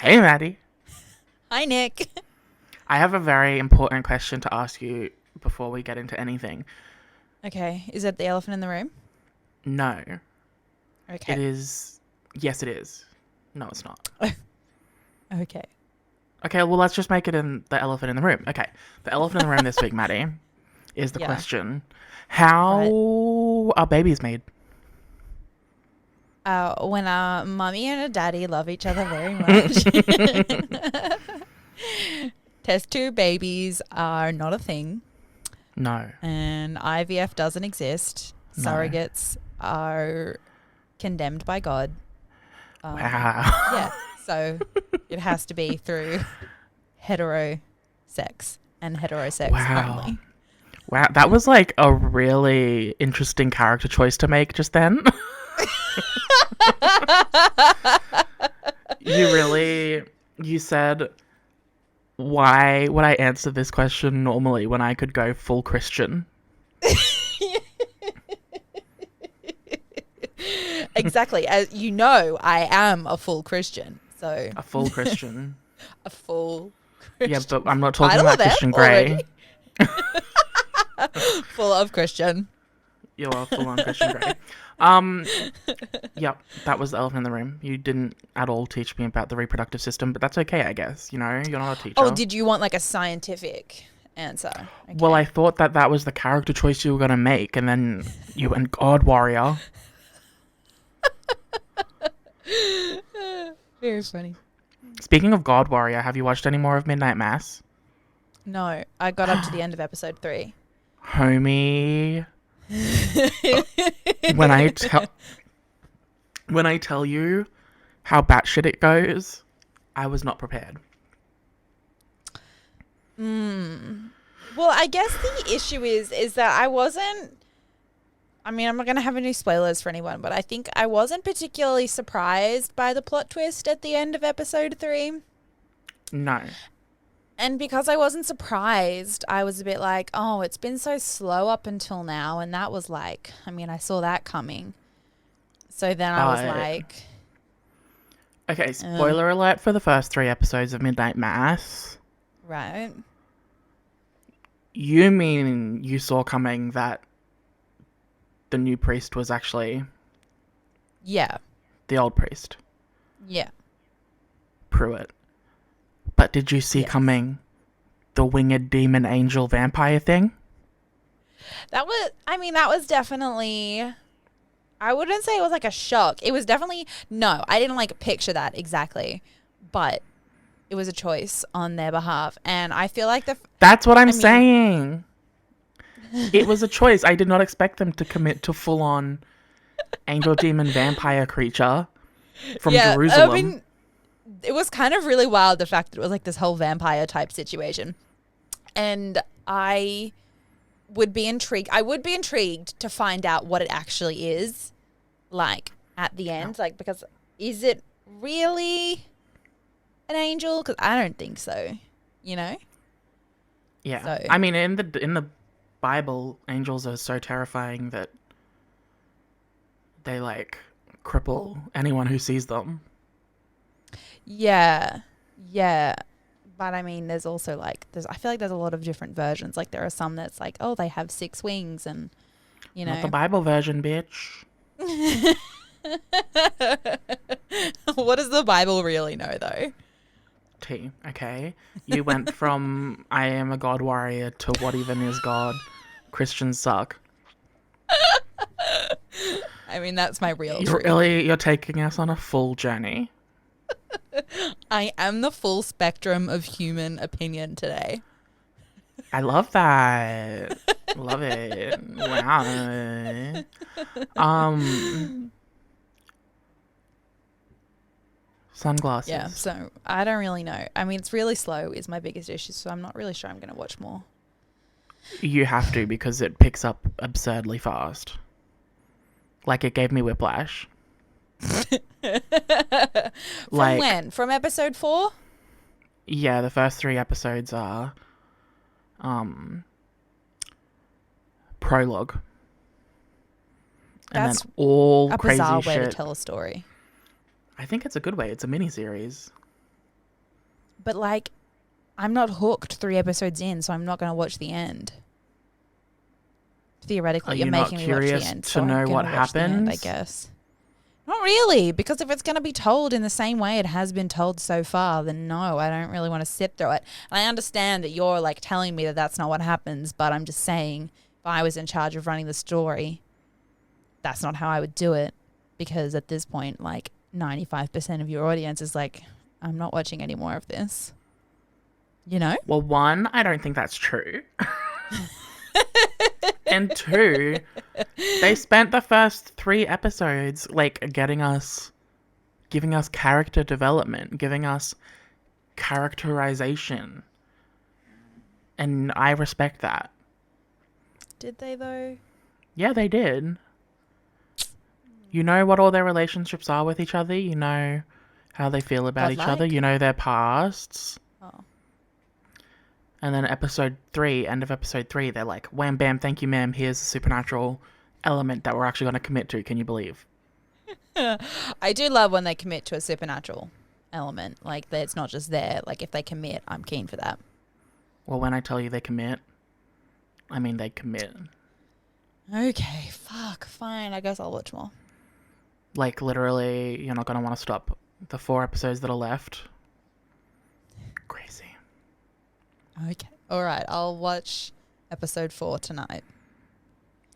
Hey, Maddie. Hi, Nick. I have a very important question to ask you before we get into anything. Okay, is it the elephant in the room? No, it Okay. is. Yes, it is. No, it's not. Okay. Okay, well, let's just make it in the elephant in the room. Okay, the elephant in the room this week, Maddie, is the Yeah. question: Right. how are babies made? When a mummy and a daddy love each other very much. Test tube babies are not a thing, No, and IVF doesn't exist. no. Surrogates are condemned by God. Wow. Yeah. So it has to be through hetero sex and heterosex Wow. only. Wow, that was like a really interesting character choice to make just then. You said, why would I answer this question normally when I could go full Christian? Exactly. As you know, I am a full Christian. So A full Christian. a full Yeah, but Christian. I'm not talking Title of about them Christian already. Grey. Full of Christian. You are full on Christian Grey. Yep, that was the elephant in the room. You didn't at all teach me about the reproductive system, but that's okay, I guess. You know, you're not a Oh, teacher. did you want like a scientific answer? Well, I Okay. thought that was the character choice you were going to make, and then you went God Warrior. Very funny. Speaking of God Warrior, have you watched any more of Midnight Mass? No, I got up to the end of episode 3. Homie, when I tell when I tell you how batshit it goes, I was not prepared. Well, I guess the issue is that I wasn't. I mean, I'm not going to have any spoilers for anyone, but I think I wasn't particularly surprised by the plot twist at the end of episode 3. No. And because I wasn't surprised, I was a bit like, oh, it's been so slow up until now. And that was like, I mean, I saw that coming. So then I was But like, okay, uh, spoiler alert for the first 3 episodes of Midnight Mass. right. You mean you saw coming that the new priest was actually Yeah. the old priest, Yeah. Pruitt. But did you see Yes. coming the winged demon angel vampire thing? That was definitely, I wouldn't say it was like a shock. It was definitely, no, I didn't like picture that exactly. But it was a choice on their behalf. And I feel like That's what I'm I mean, saying. It was a choice. I did not expect them to commit to full on angel demon vampire creature from yeah, I Jerusalem. mean, it was kind of really wild the fact that it was like this whole vampire type situation. And I would be intrigued. I would be intrigued to find out what it actually is like at the Yeah. end. Like, because is it really an angel? Because I don't think so, you know? Yeah. So, I mean, in the Bible, angels are so terrifying that they like cripple anyone who sees them. yeah. Yeah. But I mean, there's also like, I feel like there's a lot of different versions. Like, there are some that's like, oh, they have 6 wings and, you Not the know. Bible version, bitch. What does the Bible really know, though? T. Okay. You went from I am a God warrior to what even is God. Christians suck. I mean, that's my real truth. You're taking us on a full journey. I am the full spectrum of human opinion today. I love that. Love it. Wow. Yeah, Sunglasses. so I don't really know. I mean, it's really slow is my biggest issue, so I'm not really sure I'm going to watch more. You have to because it picks up absurdly fast. Like it gave me whiplash. From Like, when? From episode 4? yeah, the first 3 episodes are um prologue. And That's then all a crazy bizarre way to shit. tell a story. I think it's a good way. It's a mini series. But like, I'm not hooked 3 episodes in, so I'm not going to watch the end. Theoretically, Are you're you not making me watch the curious end, to so I'm know going what to watch the end, I happens? guess. Not really, because if it's going to be told in the same way it has been told so far, then no, I don't really want to sit through it. And I understand that you're like telling me that that's not what happens, but I'm just saying if I was in charge of running the story, that's not how I would do it, because at this point, like 95% of your audience is like, I'm not watching any more of this. You know? Well, one, I don't think that's true. And two, they spent the first 3 episodes like giving us character development, giving us characterization. And I respect that. Did they though? Yeah, they did. You know what all their relationships are with each other. You know how they feel about each other. Godlike? You know their pasts. Oh. And then end of episode 3, they're like, wham, bam, thank you, ma'am. Here's a supernatural element that we're actually going to commit to. Can you believe? I do love when they commit to a supernatural element. Like, that it's not just there. Like, if they commit, I'm keen for that. Well, when I tell you they commit, I mean they commit. Okay, fuck, fine. I guess I'll watch more. Like, literally, you're not going to want to stop the 4 episodes that are left. Crazy. Okay. All right, I'll watch episode 4 tonight.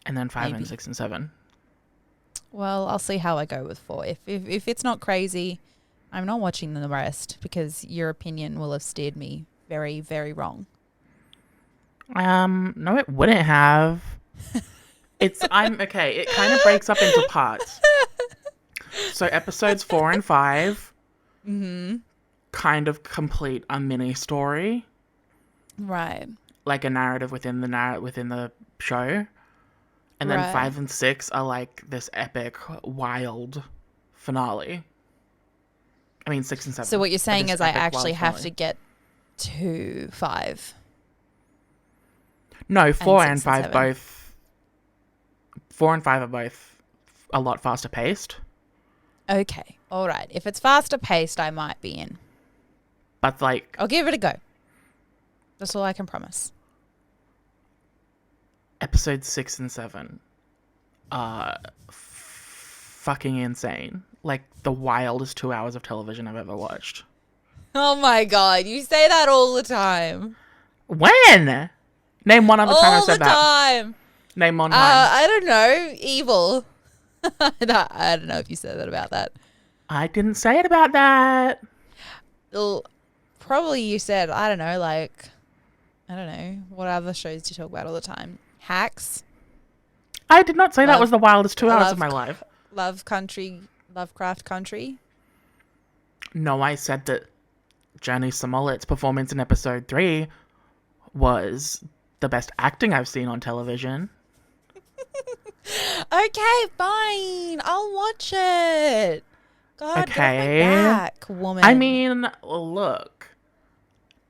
And then 5 Maybe. and 6 and 7. Well, I'll see how I go with 4. If it's not crazy, I'm not watching the rest because your opinion will have steered me very, very wrong. No, it wouldn't have. Okay, it kind of breaks up into parts. So episodes 4 and 5 kind of complete a mini story, Right. like a narrative within the show. And then Right. 5 and 6 are like this epic, wild finale. I mean, 6 and 7. So what you're saying This is I epic, actually wild have finale. to get to 5. No, 4 and 6 and 5 7. both. 4 and 5 are both a lot faster paced. Okay. All right. If it's faster paced, I might be in. But like, I'll give it a go. That's all I can promise. episodes 6 and 7 are fucking insane. Like the wildest 2 hours of television I've ever watched. Oh my God. You say that all the time. When? Name one other time I All said the that. time. Name one time. I don't know. Evil. I don't know if you said that about that. I didn't say it about that. Well, probably you said, I don't know, like, I don't know. What other shows do you talk about all the time? Hacks? I did not say that Love- was the wildest 2 hours of Love- my life. Lovecraft Country? No, I said that Johnny Smollett's performance in episode 3 was the best acting I've seen on television. Okay, fine. I'll watch it. God, get off my Okay. back, woman. I mean, look,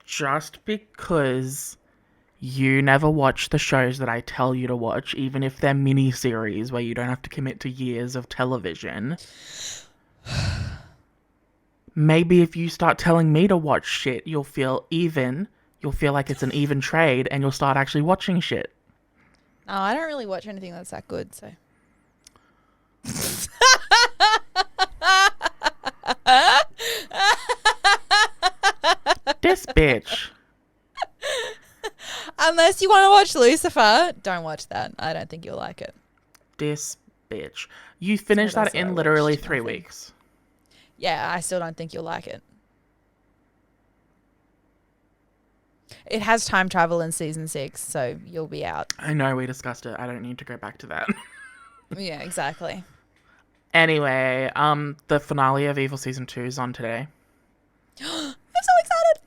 just because you never watch the shows that I tell you to watch, even if they're mini-series where you don't have to commit to years of television, maybe if you start telling me to watch shit, you'll feel like it's an even trade, and you'll start actually watching shit. No, I don't really watch anything that's that good, so. This bitch. Unless you want to watch Lucifer, don't watch that. I don't think you'll like it. This bitch. You finished What else that have I in literally watched? 3 Nothing. weeks. Yeah, I still don't think you'll like it. It has time travel in season 6, so you'll be out. I know we discussed it. I don't need to go back to that. Yeah, exactly. Anyway, the finale of Evil Season 2 is on today. I'm so excited.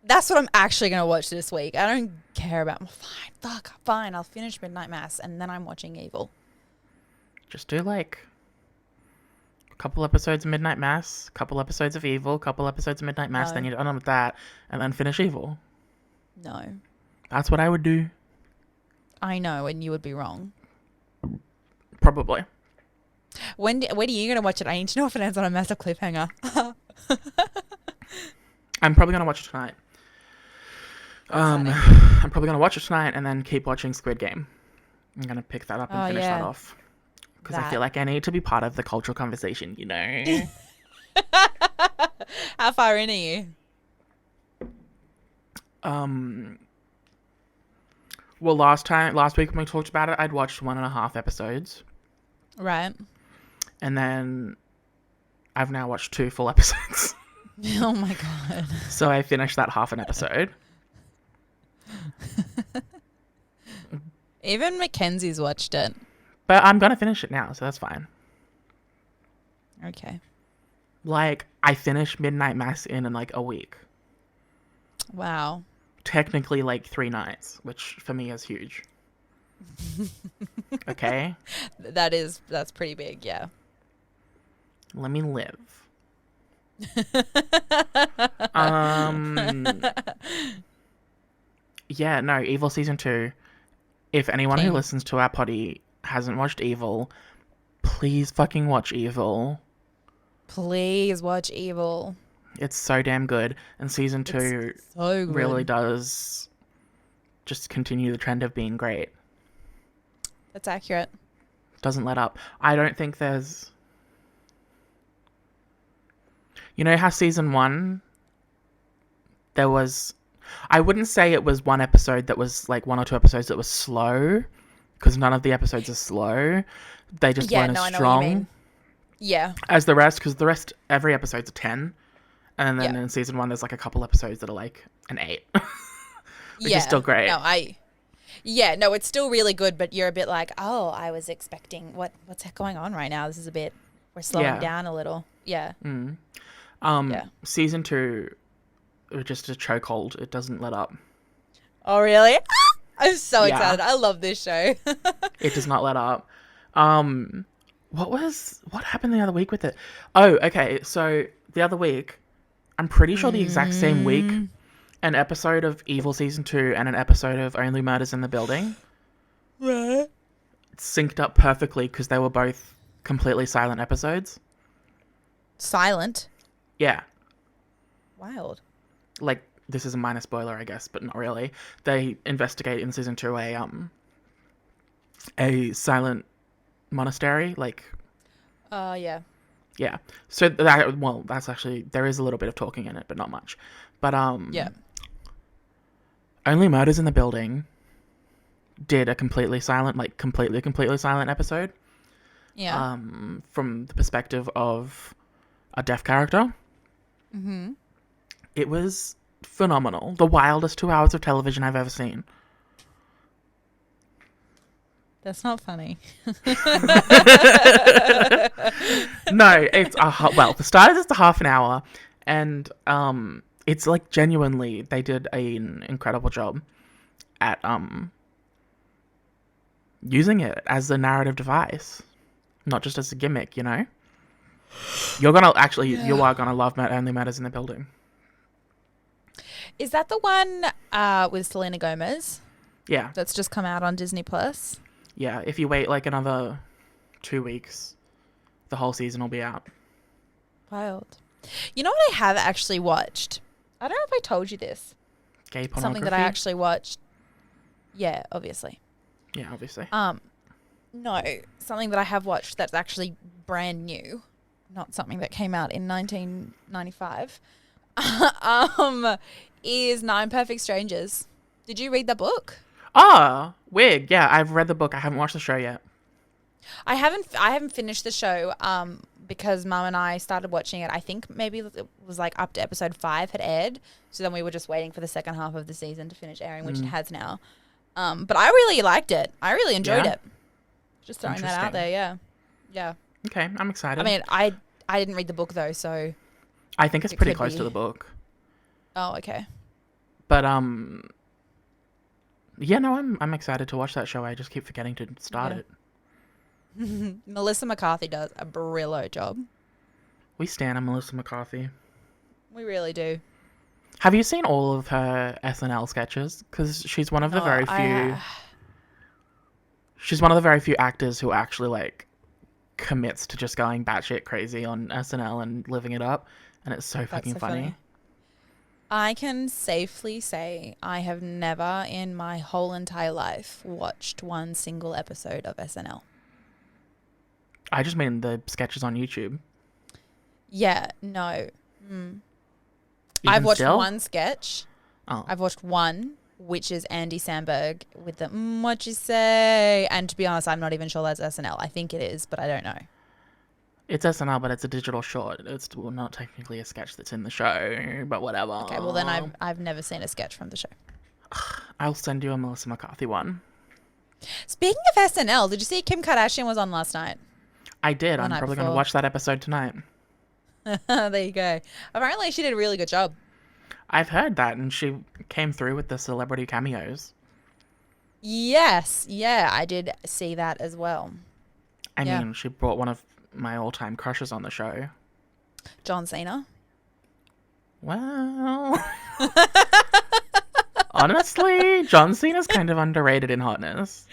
That's what I'm actually going to watch this week. I don't care about... Fine. I'll finish Midnight Mass, and then I'm watching Evil. Just do like a couple episodes of Midnight Mass, couple episodes of Evil, couple episodes of Midnight Mass, No. then you're done with that, and then finish Evil. No. That's what I would do. I know, and you would be wrong. Probably. When are you going to watch it? I need to know if it ends on a massive cliffhanger. I'm probably gonna watch it tonight. Exciting. I'm probably gonna watch it tonight and then keep watching Squid Game. I'm gonna pick that up and finish that off because I feel like I need to be part of the cultural conversation. You know. How far in are you? Well, last week when we talked about it, I'd watched 1.5 episodes. Right. And then I've now watched 2 full episodes. Oh my God. So I finished that half an episode. Even Mackenzie's watched it. But I'm going to finish it now, so that's fine. Okay. Like, I finished Midnight Mass in like a week. Wow. Technically like 3 nights, which for me is huge. Okay? That's pretty big, yeah. Let me live. Yeah, no, Evil Season 2. If anyone who listens to our potty hasn't watched Evil, please fucking watch Evil. Please watch Evil. It's so damn good. And Season 2 so good. really does just continue the trend of being great. That's accurate. Doesn't let up. I don't think there's... You know how Season 1, there was... I wouldn't say it was one episode that was like 1 or 2 episodes that was slow, because none of the episodes are slow. They just weren't as strong as the rest, because the rest, every episode's a 10. And then in Season 1, there's like a couple episodes that are like an 8. Which is still great. No, it's still really good, but you're a bit like, oh, I was expecting, what's going on right now? This is we're slowing down a little. Yeah. Season 2, just a chokehold. It doesn't let up. Oh, really? I'm so excited. I love this show. It does not let up. What happened the other week with it? Oh, okay. So the other week, I'm pretty sure the exact same week, an episode of Evil Season 2 and an episode of Only Murders in the Building synced up perfectly because they were both completely silent episodes. Silent? Yeah. Wild. Like, this is a minor spoiler, I guess, but not really. They investigate in Season 2 a silent monastery, like... Yeah. Yeah. So that's actually, there is a little bit of talking in it, but not much. But yeah. Only Murders in the Building did a completely silent episode. Yeah. From the perspective of a deaf character. Mm-hmm. It was phenomenal. The wildest 2 hours of television I've ever seen. That's not funny. No, it's for starters, it's a half an hour, and it's like genuinely they did an incredible job at using it as a narrative device, not just as a gimmick. You know, you are gonna love Only Matters in the Building. Is that the one with Selena Gomez? Yeah, that's just come out on Disney Plus. Yeah, if you wait like another 2 weeks, the whole season will be out. Wild. You know what I have actually watched? I don't know if I told you this. Gay pornography? Something that I actually watched. Yeah, obviously. Yeah, obviously. No, something that I have watched that's actually brand new. Not something that came out in 1995. Is 9 Perfect Strangers. Did you read the book? Ah, weird. Yeah, I've read the book. I haven't watched the show yet. I haven't finished the show because Mum and I started watching it. I think maybe it was like up to episode 5 had aired. So then we were just waiting for the second half of the season to finish airing, which it has now. But I really liked it. I really enjoyed it. Just throwing that out there, yeah. Yeah. Okay, I'm excited. I mean, I didn't read the book though, so I think it's pretty close to the book. Oh, okay. But yeah, no, I'm excited to watch that show. I just keep forgetting to start it. Melissa McCarthy does a brillo job. We stan on Melissa McCarthy. We really do. Have you seen all of her SNL sketches? Because she's one of the very few. She's one of the very few actors who actually like commits to just going batshit crazy on SNL and living it up, and it's so fucking funny. I can safely say I have never in my whole entire life watched one single episode of SNL. I just mean the sketches on YouTube. Yeah, no. Even I've watched still? one sketch. Oh. I've watched one, which is Andy Samberg with the what you say. And to be honest, I'm not even sure that's SNL. I think it is, but I don't know. It's SNL, but it's a digital short. It's not technically a sketch that's in the show, but whatever. Okay, well then I've never seen a sketch from the show. I'll send you a Melissa McCarthy one. Speaking of SNL, did you see Kim Kardashian was on last night? I did. The I'm night probably going to before. watch that episode tonight. There you go. Apparently she did a really good job. I've heard that, and she came through with the celebrity cameos. Yes. Yeah, I did see that as well. I Yeah. mean, she brought one of my all-time crushes on the show. John Cena. Well, honestly, John Cena's kind of underrated in hotness.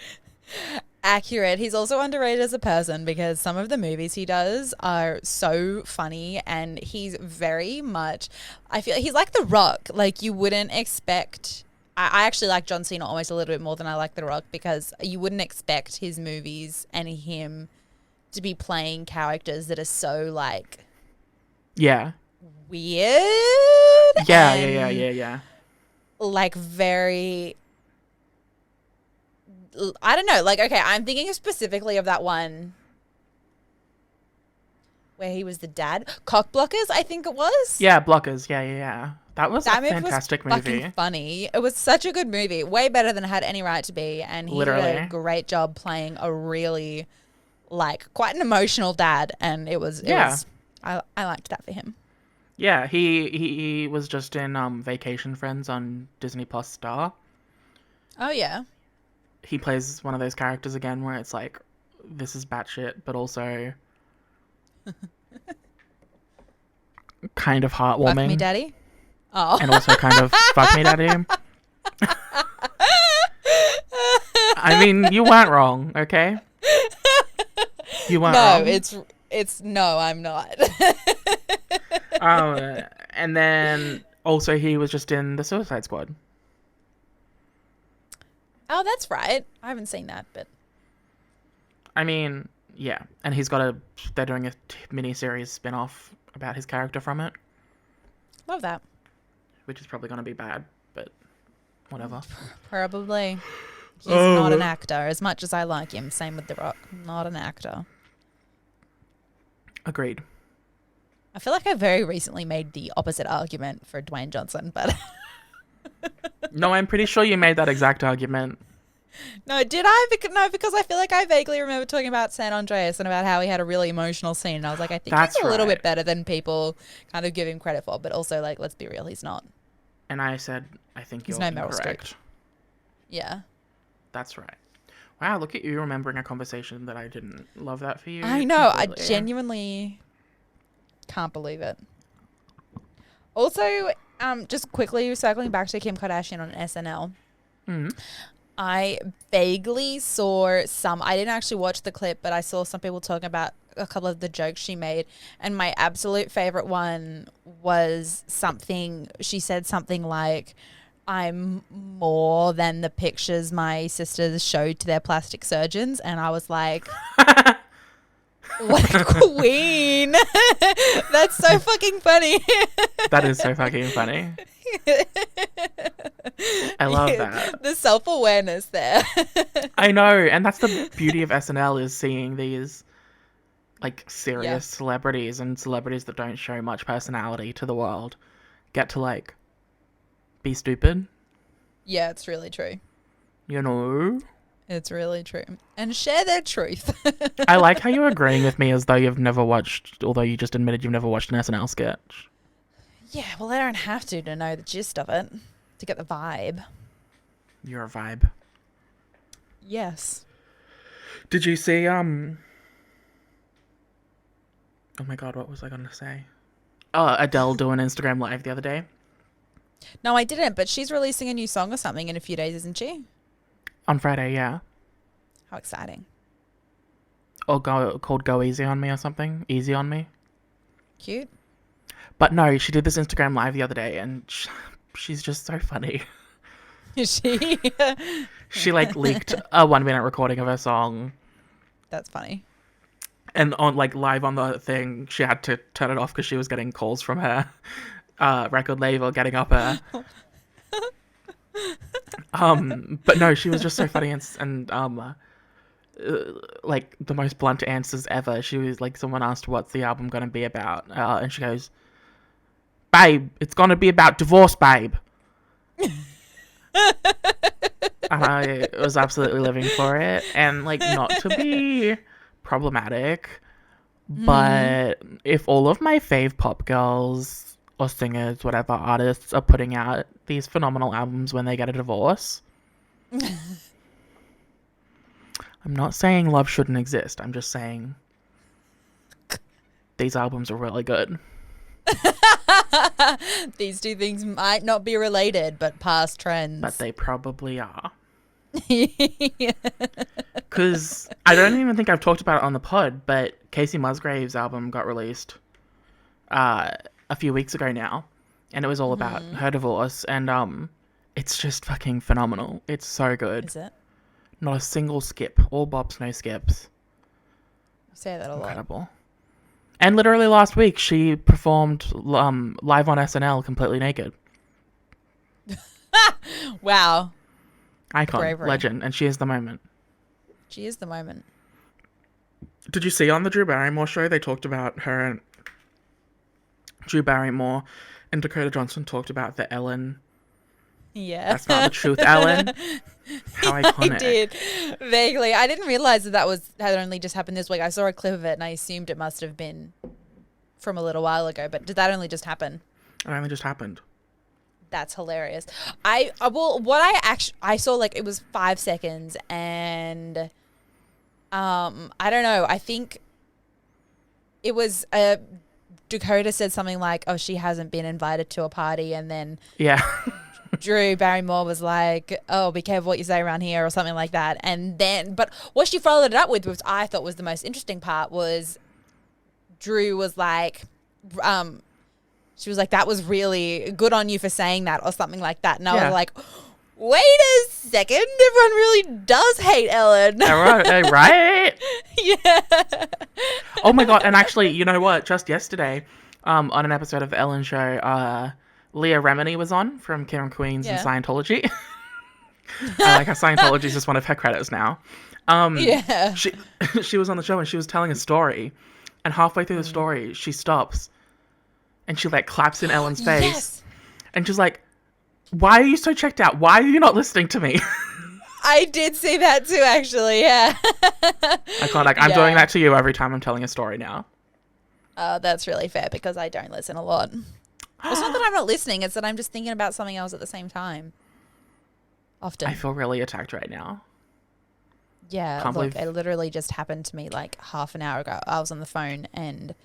Accurate. He's also underrated as a person because some of the movies he does are so funny, and he's very much, I feel he's like The Rock. Like, you wouldn't expect, I actually like John Cena almost a little bit more than I like The Rock, because you wouldn't expect his movies and him to be playing characters that are so like Yeah. weird. Yeah. Like very, I don't know. Like, okay, I'm thinking specifically of that one where he was the dad. Cock Blockers, I think it was. Yeah, Blockers. Yeah. That was That a movie fantastic was movie. fucking funny. It was such a good movie. Way better than it had any right to be. And he did a Literally. great job playing a really, like, quite an emotional dad. And it was I liked that for him. Yeah, he was just in Vacation Friends on Disney Plus Star. Oh, yeah. He plays one of those characters again where it's like, this is batshit, but also kind of heartwarming. Fuck me, daddy. Oh. And also kind of fuck me, daddy. I mean, you weren't wrong, okay? You weren't No, wrong. it's no, I'm not. And then also he was just in The Suicide Squad. Oh, that's right. I haven't seen that, but I mean, yeah. And they're doing a mini-series spin-off about his character from it, love that. which is probably going to be bad, but whatever. Probably. He's not an actor. As much as I like him, same with The Rock. Not an actor. Agreed. I feel like I very recently made the opposite argument for Dwayne Johnson, but No, I'm pretty sure you made that exact argument. no, did I? No, because I feel like I vaguely remember talking about San Andreas and about how he had a really emotional scene. And I was like, I think That's he's a little right. bit better than people kind of give him credit for, but also, like, let's be real, he's not. And I said, I think He's you're no Meryl Streep. incorrect. Yeah. That's right. Wow, look at you remembering a conversation that I didn't. Love that for you. I know. I completely. genuinely can't believe it. Also, just quickly circling back to Kim Kardashian on SNL. Mhm. I vaguely saw I didn't actually watch the clip, but I saw some people talking about a couple of the jokes she made. And my absolute favorite one was she said something like, I'm more than the pictures my sisters showed to their plastic surgeons. And I was like, what a queen. That's so fucking funny. That is so fucking funny. I love that. The self-awareness there. I know, and that's the beauty of SNL is seeing these like serious celebrities and celebrities that don't show much personality to the world get to like be stupid. Yeah, it's really true. You know? It's really true. And share their truth. I like how you're agreeing with me as though you've never watched, although you just admitted you've never watched an SNL sketch. Yeah, well, they don't have to know the gist of it, to get the vibe. You're a vibe. Yes. Did you see, oh my god, what was I going to say? Oh, Adele doing Instagram Live the other day. No, I didn't, but she's releasing a new song or something in a few days, isn't she? On Friday, yeah. How exciting. Or called Go Easy on Me or something. Easy on Me. Cute. But no, she did this Instagram live the other day, and she's just so funny. Is she? She like leaked a 1-minute recording of her song, That's funny. and on like live on the thing, she had to turn it off because she was getting calls from her record label getting up her. But no, she was just so funny and like the most blunt answers ever. She was like, someone asked what's the album gonna be about, and she goes, "Babe, it's gonna be about divorce, babe." And I was absolutely living for it, and like, not to be problematic, but if all of my fave pop girls or singers, whatever artists, are putting out these phenomenal albums when they get a divorce, I'm not saying love shouldn't exist. I'm just saying these albums are really good. These two things might not be related, but past trends. But they probably are. Because I don't even think I've talked about it on the pod, but Casey Musgrave's album got released a few weeks ago now, and it was all about her divorce, and it's just fucking phenomenal. It's so good. Is it? Not a single skip. All bops, no skips. I say that a lot. Incredible. And literally last week, she performed live on SNL completely naked. Wow. Icon, Bravery. legend, and she is the moment. She is the moment. Did you see on the Drew Barrymore show, they talked about her and Drew Barrymore and Dakota Johnson talked about the Ellen. Yeah. That's not the truth, Ellen. How iconic. I did. Vaguely. I didn't realize that had only just happened this week. I saw a clip of it and I assumed it must have been from a little while ago, but did that only just happen? It only just happened. That's hilarious. I saw, like, it was 5 seconds, and I don't know. I think it was Dakota said something like, "Oh, she hasn't been invited to a party," and then Yeah. Drew Barrymore was like, "Oh, be careful what you say around here," or something like that. And then, but what she followed it up with, which I thought was the most interesting part, was Drew was like, she was like, "That was really good on you for saying that," or something like that. And I was like, wait a second, everyone really does hate Ellen. Right? Yeah. Oh my God. And actually, you know what? Just yesterday, on an episode of the Ellen show, Leah Remini was on from King of Queens and Scientology. Like how Scientology is just one of her credits now. Yeah. She was on the show and she was telling a story, and halfway through the story, she stops and she like claps in Ellen's face. Yes. And she's like, "Why are you so checked out? Why are you not listening to me?" I did see that too, actually. Yeah. Iconic. I'm doing that to you every time I'm telling a story now. That's really fair because I don't listen a lot. It's not that I'm not listening, it's that I'm just thinking about something else at the same time. Often. I feel really attacked right now. Yeah, Can't look, believe- it literally just happened to me like half an hour ago. I was on the phone and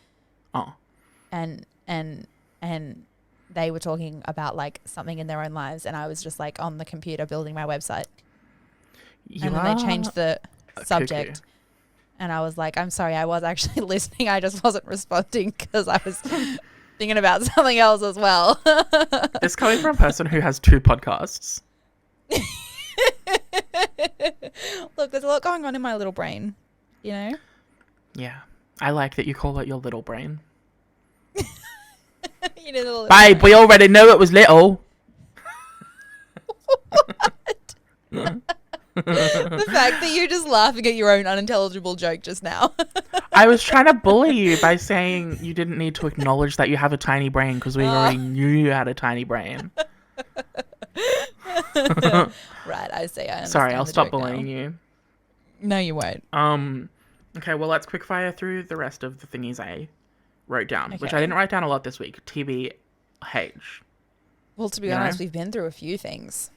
and they were talking about like something in their own lives, and I was just like on the computer building my website. And then they changed the subject. Cuckoo. And I was like, "I'm sorry, I was actually listening. I just wasn't responding because I was thinking about something else as well." This coming from a person who has 2 podcasts. Look, there's a lot going on in my little brain, you know? Yeah. I like that you call it your little brain. You know, Babe, we already knew it was little. the fact that you're just laughing at your own unintelligible joke just now. I was trying to bully you by saying you didn't need to acknowledge that you have a tiny brain because we already knew you had a tiny brain. Right, I see. I Sorry, I'll stop now. bullying you. No, you won't. Okay, well, let's quickfire through the rest of the thingies I wrote down, which I didn't write down a lot this week. TBH. Well, to be honest, we've been through a few things.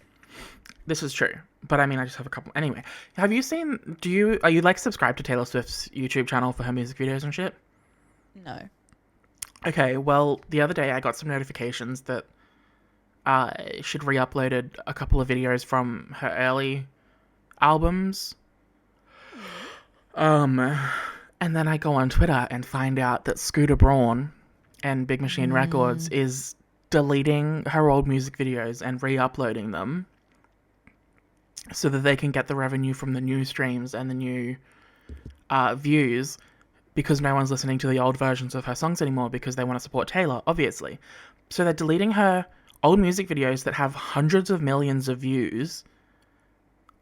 This is true, but I mean, I just have a couple. Anyway, have you seen? Are you like subscribed to Taylor Swift's YouTube channel for her music videos and shit? No. Okay, well, the other day I got some notifications that she'd re-uploaded a couple of videos from her early albums. And then I go on Twitter and find out that Scooter Braun and Big Machine Records is deleting her old music videos and re-uploading them so that they can get the revenue from the new streams and the new views, because no one's listening to the old versions of her songs anymore because they want to support Taylor, obviously. So they're deleting her old music videos that have hundreds of millions of views,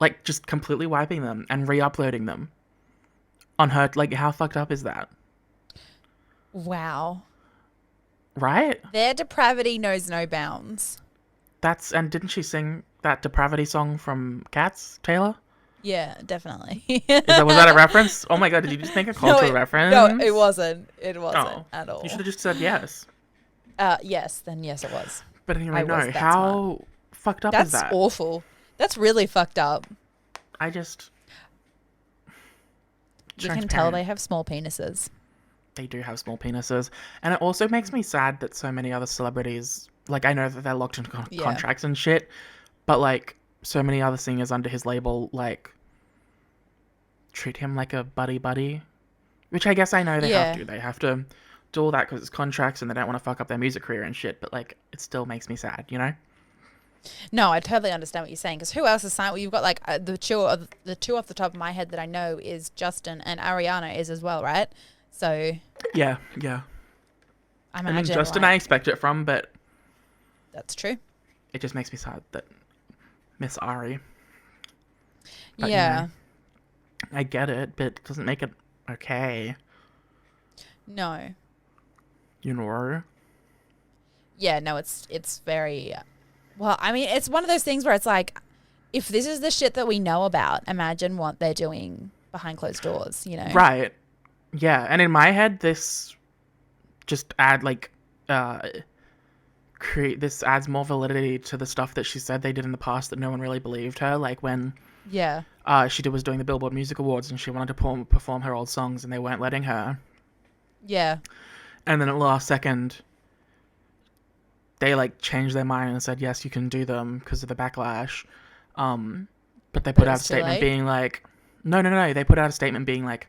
like just completely wiping them and re-uploading them on her. Like, how fucked up is that? Wow. Right? Their depravity knows no bounds. And didn't she sing that Depravity song from Cats, Taylor? Yeah, definitely. Was that a reference? Oh my god, did you just make a cultural reference? No, it wasn't. It wasn't at all. You should have just said yes. Yes, then yes it was. But anyway, no, how fucked up is that? That's awful. That's really fucked up. I just... You can tell they have small penises. They do have small penises. And it also makes me sad that so many other celebrities... Like, I know that they're locked into contracts and shit, but, like, so many other singers under his label, like, treat him like a buddy. Which I guess I know they have to. They have to do all that because it's contracts and they don't want to fuck up their music career and shit, but, like, it still makes me sad, you know? No, I totally understand what you're saying, because who else is signed? Well, you've got, like, the two off the top of my head that I know is Justin, and Ariana is as well, right? So... Yeah. I mean, Justin, I expect it from, but... That's true. It just makes me sad that Miss Ari. But, yeah. You know, I get it, but it doesn't make it okay. No. You know? Yeah, no, it's very... Well, I mean, it's one of those things where it's like, if this is the shit that we know about, imagine what they're doing behind closed doors, you know? Right. Yeah, and in my head, this just this adds more validity to the stuff that she said they did in the past that no one really believed her, like when she was doing the Billboard Music Awards and she wanted to perform her old songs and they weren't letting her. Yeah. And then at last second, they like changed their mind and said, yes, you can do them because of the backlash. But they put out a statement being like, no. They put out a statement being like,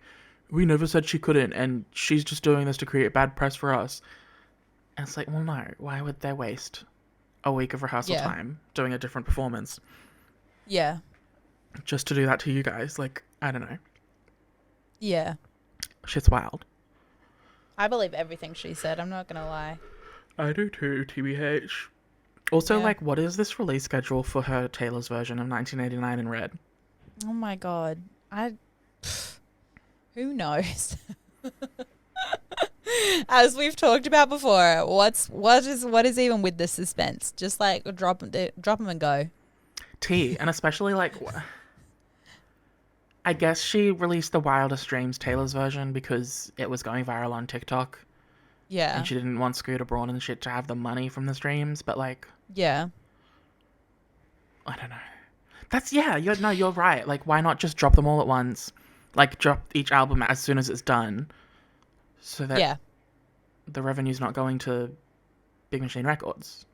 we never said she couldn't and she's just doing this to create bad press for us. And it's like, well, no, why would they waste a week of rehearsal time doing a different performance? Yeah. Just to do that to you guys. Like, I don't know. Yeah. Shit's wild. I believe everything she said. I'm not going to lie. I do too, TBH. Also, like, what is this release schedule for her Taylor's version of 1989 in Red? Oh my god. Who knows? As we've talked about before, what is even with the suspense? Just like drop them and go. And especially like, I guess she released the Wildest Dreams Taylor's version because it was going viral on TikTok. Yeah. And she didn't want Scooter Braun and shit to have the money from the streams, but like... Yeah. I don't know. You're right. Like, why not just drop them all at once? Like, drop each album as soon as it's done. So that the revenue's not going to Big Machine Records.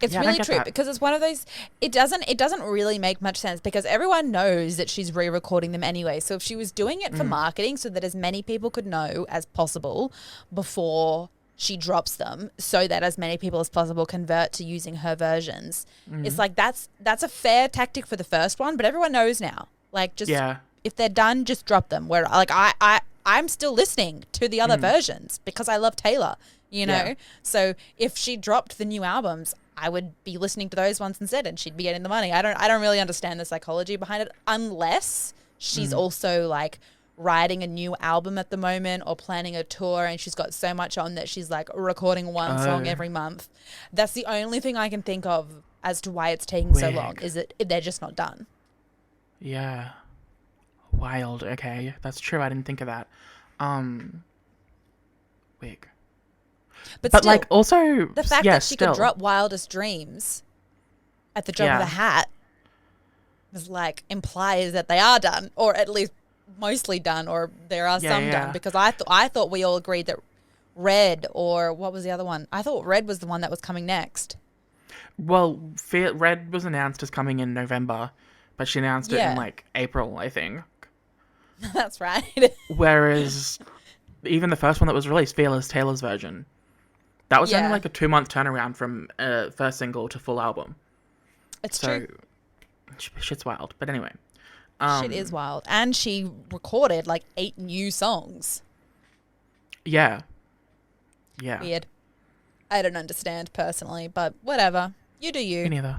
It's really true because it's one of those. It doesn't really make much sense because everyone knows that she's re-recording them anyway. So if she was doing it for marketing, so that as many people could know as possible before she drops them, so that as many people as possible convert to using her versions, it's like that's a fair tactic for the first one. But everyone knows now. Like, just if they're done, just drop them. Where like I'm still listening to the other versions because I love Taylor. You know, so if she dropped the new albums, I would be listening to those ones instead, and she'd be getting the money. I don't really understand the psychology behind it, unless she's also like writing a new album at the moment or planning a tour, and she's got so much on that she's like recording one song every month. That's the only thing I can think of as to why it's taking so long. Is that they're just not done? Yeah, wild. Okay, that's true. I didn't think of that. Wig. But still, like, also the fact that she could drop Wildest Dreams at the drop of a hat is like implies that they are done, or at least mostly done, or there are some done. Because I thought we all agreed that Red, or what was the other one? I thought Red was the one that was coming next. Well, Red was announced as coming in November, but she announced it in like April, I think. That's right. Whereas even the first one that was released, Fearless Taylor's version, That was only Yeah. like a 2-month turnaround from first single to full album. It's So true. shit's wild. But anyway, Shit is wild. And she recorded like 8 new songs. yeah, yeah. Weird. I don't understand personally, but whatever. You do Me you. neither.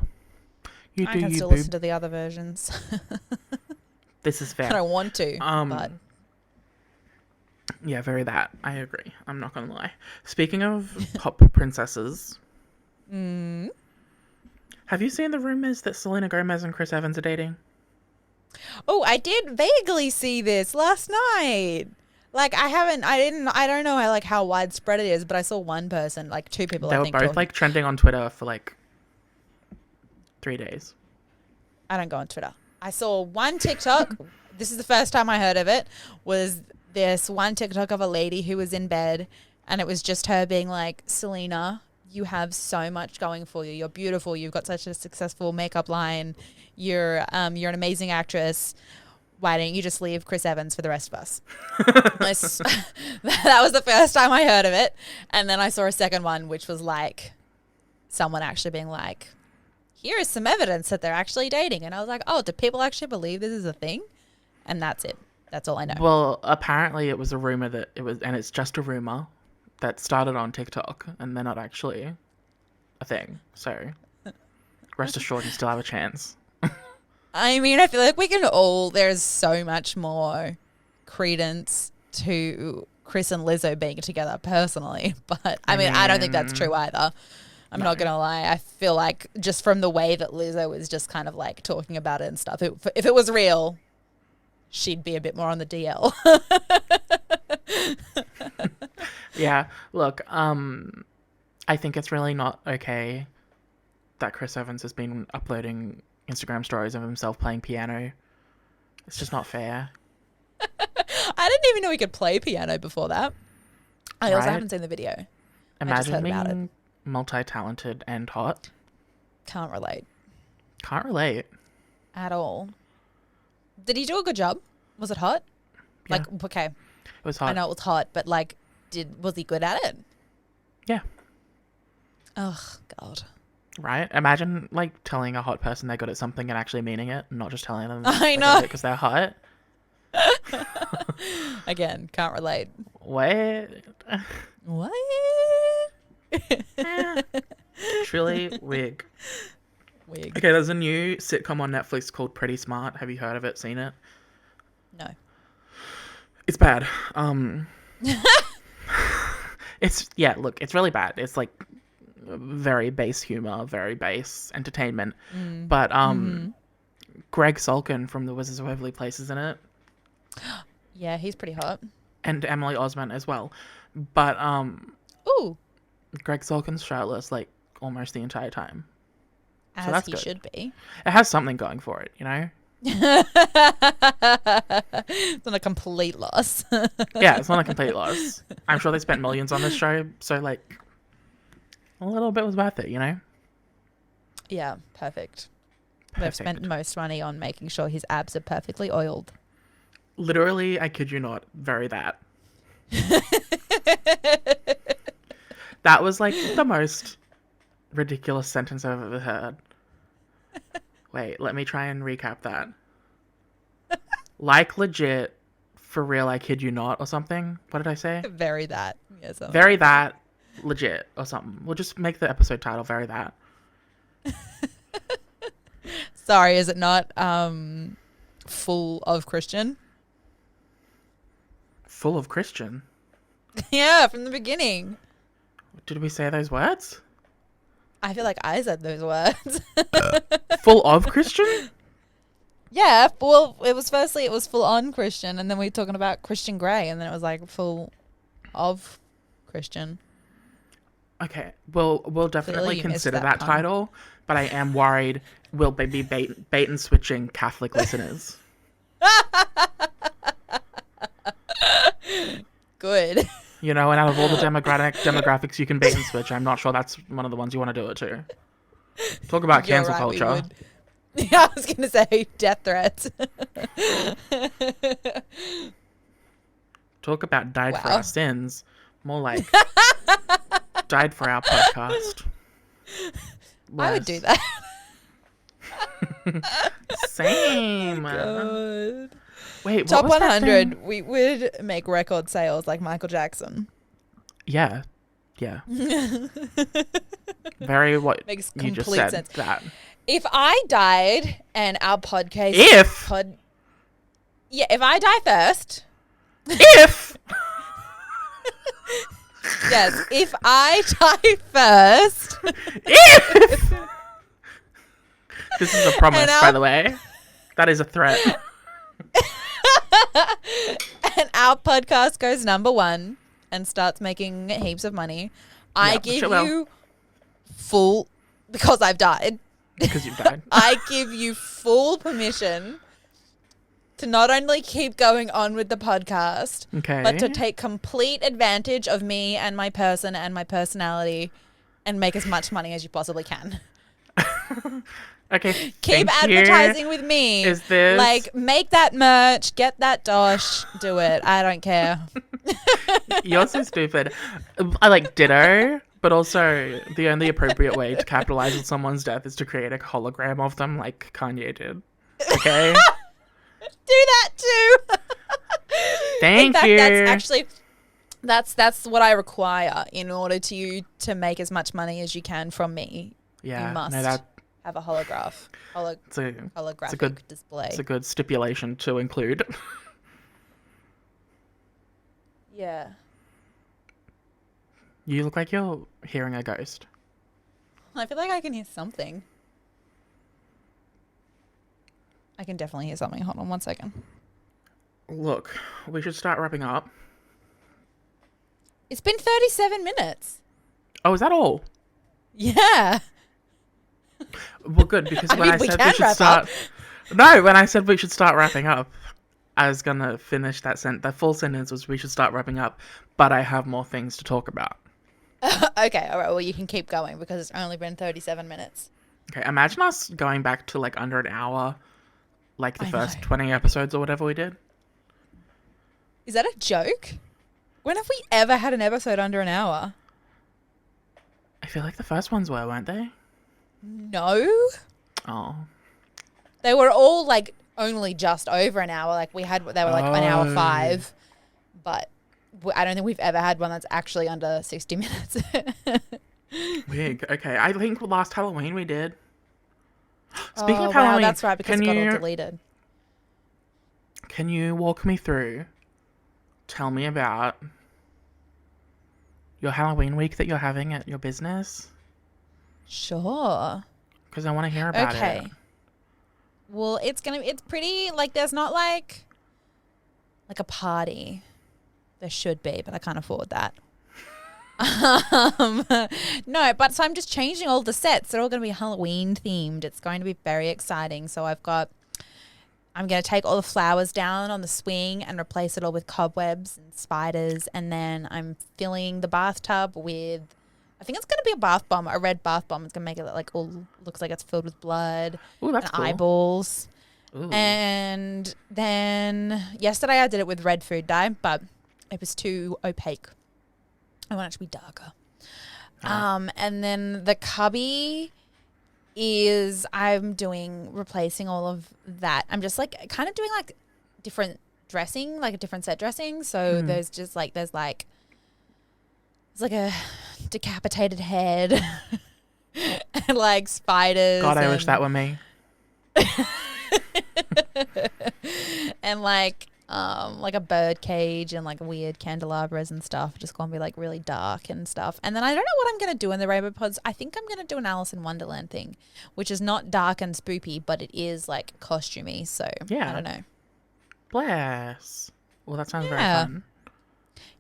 You I do can you, still boob. listen to the other versions. This is I fair. don't want to, but Yeah, very that. I agree. I'm not gonna lie. Speaking of pop princesses, have you seen the rumors that Selena Gomez and Chris Evans are dating? oh, I did vaguely see this last night. Like I don't know how widespread it is, but I saw one person, like 2 people They I were think both talking. like trending on Twitter for like 3 days. I don't go on Twitter. I saw one TikTok. This is the first time I heard of it. Was this one TikTok of a lady who was in bed, and it was just her being like, Selena, you have so much going for you. You're beautiful. You've got such a successful makeup line. You're an amazing actress. Why don't you just leave Chris Evans for the rest of us? That was the first time I heard of it. And then I saw a second one, which was like someone actually being like, here is some evidence that they're actually dating. And I was like, oh, do people actually believe this is a thing? And that's it. That's all I know. Well, apparently it was a rumor that it was, and it's just a rumor that started on TikTok, and they're not actually a thing. So rest assured, you still have a chance. I mean, I feel like there's so much more credence to Chris and Lizzo being together personally. But I mean, I don't think that's true either. I'm not going to lie. I feel like just from the way that Lizzo was just kind of like talking about it and stuff, if it was real, she'd be a bit more on the DL. Yeah, look, I think it's really not okay that Chris Evans has been uploading Instagram stories of himself playing piano. It's just not fair. I didn't even know he could play piano before that. I also Right? haven't seen the video. Imagine heard about being multi-talented and hot. Can't relate Can't relate. at all. Did he do a good job? Was it hot? Yeah. Like, okay, It was I hot. know it was hot, but like, was he good at it? Yeah. Oh, God. Right? Imagine like telling a hot person they're good at something and actually meaning it, and not just telling them I know. because they're hot. Again, can't relate. What? What? Truly wig. Wig. Okay, there's a new sitcom on Netflix called Pretty Smart. Have you heard of it? Seen it? No. It's bad. Look, it's really bad. It's like very base humor, very base entertainment. But Greg Sulkin from The Wizards of Waverly Place is in it, Yeah, he's pretty hot. and Emily Osment as well. But Ooh, Greg Sulkin's shirtless like almost the entire time. as that's he good. should be. It has something going for it, you know? It's not a complete loss. Yeah, it's not a complete loss. I'm sure they spent millions on this show, so like a little bit was worth it, you know? Yeah, perfect. They've spent most money on making sure his abs are perfectly oiled. Literally, I kid you not, very that. That was like the most ridiculous sentence I've ever heard. Wait, let me try and recap that. Like legit, for real, I kid you not, or something. What did I say? Very that. Yeah, something Very like that. that, legit, or something. We'll just make the episode title Very That. Sorry, is it not full of Christian? Full of Christian. Yeah, from the beginning. Did we say those words? I feel like I said those words. Full of Christian? Yeah, well, it was full on Christian, and then we were talking about Christian Grey, and then it was like full of Christian. Okay, we'll Clearly definitely you missed consider that that pun. title, but I am worried we'll be bait and switching Catholic listeners. Good. You know, and out of all the demographics you can bait and switch, I'm not sure that's one of the ones you want to do it to. Talk about You're cancel right, we culture. would. Yeah, I was going to say death threats. Talk about died for Wow. our sins. More like died for our podcast. I would do that. Same. God. Wait, Top what was that 100, thing? we would make record sales like Michael Jackson. Yeah. Very what Makes you just complete said. sense. That. If I died and our podcast... If I die first... If Yes, if I die first... If This is a promise, And by the way. That is a threat. and our podcast goes number 1 and starts making heaps of money, I give you full... Because I've died. Because you've died. I give you full permission to not only keep going on with the podcast, Okay. but to take complete advantage of me and my person and my personality and make as much money as you possibly can. Okay. Keep advertising with me. Is this like, make that merch, get that dosh, do it. I don't care. You're so stupid. I like ditto, but also the only appropriate way to capitalize on someone's death is to create a hologram of them like Kanye did. Okay? Do that too. Thank in fact, you. That's actually that's what I require in order to make as much money as you can from me. Yeah. You must No, have a holographic display. It's a good stipulation to include. Yeah. You look like you're hearing a ghost. I feel like I can hear something. I can definitely hear something. Hold on 1 second. Look, we should start wrapping up. It's been 37 minutes. Oh, is that all? Yeah. Well, good, because when I we said can we should wrap start... up. No, when I said we should start wrapping up, I was going to finish that sentence. The full sentence was we should start wrapping up, but I have more things to talk about. Okay, all right. Well, you can keep going because it's only been 37 minutes. Okay, imagine us going back to like under an hour, like the I first know. 20 episodes or whatever we did. Is that a joke? When have we ever had an episode under an hour? I feel like the first ones were, weren't they? No. Oh. They were all like only just over an hour. Like they were like an hour 5, but I don't think we've ever had one that's actually under 60 minutes. Weird. Okay, I think last Halloween we did. Speaking of wow, Halloween, that's right, because it got all deleted. Can you walk me through? Tell me about your Halloween week that you're having at your business. Sure. Because I want to hear about Okay. it. Well, it's pretty, like, there's not like a party. There should be, but I can't afford that. No, but so I'm just changing all the sets. They're all going to be Halloween themed. It's going to be very exciting. So I'm going to take all the flowers down on the swing and replace it all with cobwebs and spiders. And then I'm filling the bathtub with, I think it's going to be a red bath bomb. It's going to make it like all looks like it's filled with blood Ooh, that's and cool. eyeballs. Ooh. And then yesterday I did it with red food dye, but it was too opaque. I want it to be darker. And then the cubby is replacing all of that. I'm just like kind of doing like different dressing, like a different set dressing. So there's like a decapitated head and like spiders. God, I wish that were me. And like a bird cage and like weird candelabras and stuff. Just gonna be like really dark and stuff. And then I don't know what I'm gonna do in the rainbow pods. I think I'm gonna do an Alice in Wonderland thing, which is not dark and spoopy, but it is like costumey. So Yeah. I don't know. Bless. Well, that sounds very Yeah. fun.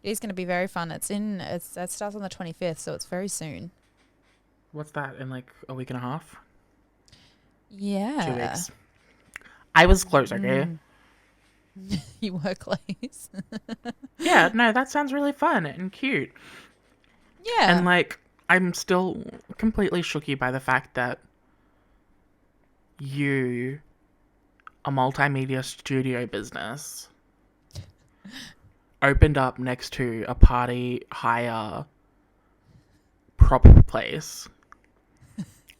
It is gonna be very fun. It starts on the 25th, so it's very soon. What's that, in like a week and a half? Yeah. 2 weeks. I was close, okay? You were close. Yeah, no, that sounds really fun and cute. Yeah. And like, I'm still completely shooky by the fact that you, a multimedia studio business, opened up next to a party hire proper place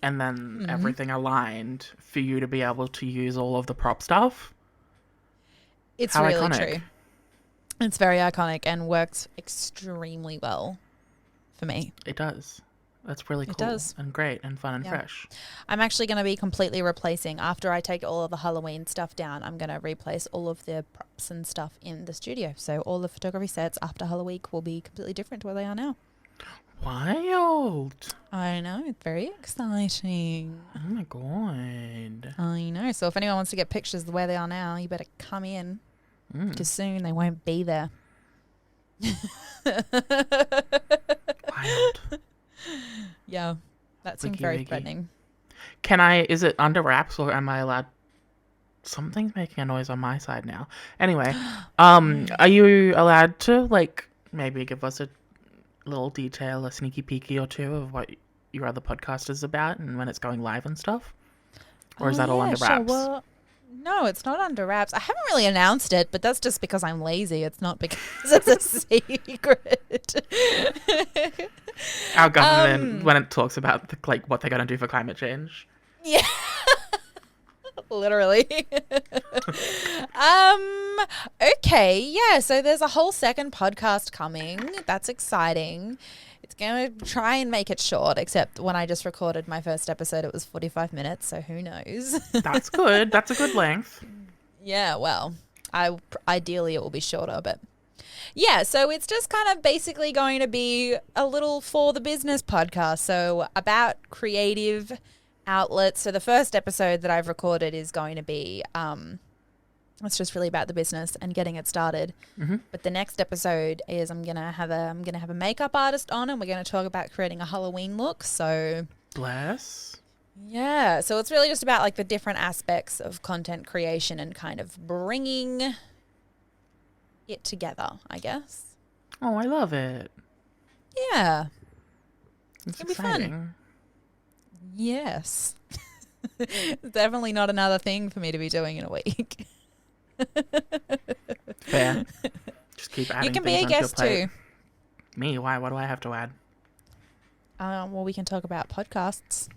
and then everything aligned for you to be able to use all of the prop stuff. It's How really iconic. true. It's very iconic and works extremely well for me. It does. That's really cool. It does. And great and fun and Yeah. fresh. I'm actually going to be completely replacing, after I take all of the Halloween stuff down, I'm going to replace all of the props and stuff in the studio. So all the photography sets after Halloween will be completely different to where they are now. Wild. I know. It's very exciting. Oh my god. I know. So if anyone wants to get pictures of the way they are now, you better come in because soon they won't be there. Wild. Yeah. That seems Wiggy, very wiggy. threatening. Is it under wraps or am I allowed? Something's making a noise on my side now. Anyway, are you allowed to, like, maybe give us a little detail, a sneaky peeky or two of what your other podcast is about and when it's going live and stuff? Or is that all under Sure. wraps? Well, no, it's not under wraps. I haven't really announced it, but that's just because I'm lazy. It's not because it's a secret. Our government, when it talks about what they're going to do for climate change. Yeah. Literally. Okay, yeah, so there's a whole second podcast coming. That's exciting. It's going to try and make it short, except when I just recorded my first episode, it was 45 minutes, so who knows? That's good. That's a good length. Yeah, well, ideally it will be shorter, but yeah, so it's just kind of basically going to be a little for the business podcast. So about creative outlets. So the first episode that I've recorded is going to be it's just really about the business and getting it started. But the next episode is I'm gonna have a makeup artist on, and we're gonna talk about creating a Halloween look. So Bless. yeah, so it's really just about like the different aspects of content creation and kind of bringing it together, I guess. Oh, I love it. Yeah. It's gonna be fun. exciting. Yes. It's definitely not another thing for me to be doing in a week. Fair. Just keep adding You can be things a onto your guest plate. too. Me? Why? What do I have to add? Well, we can talk about podcasts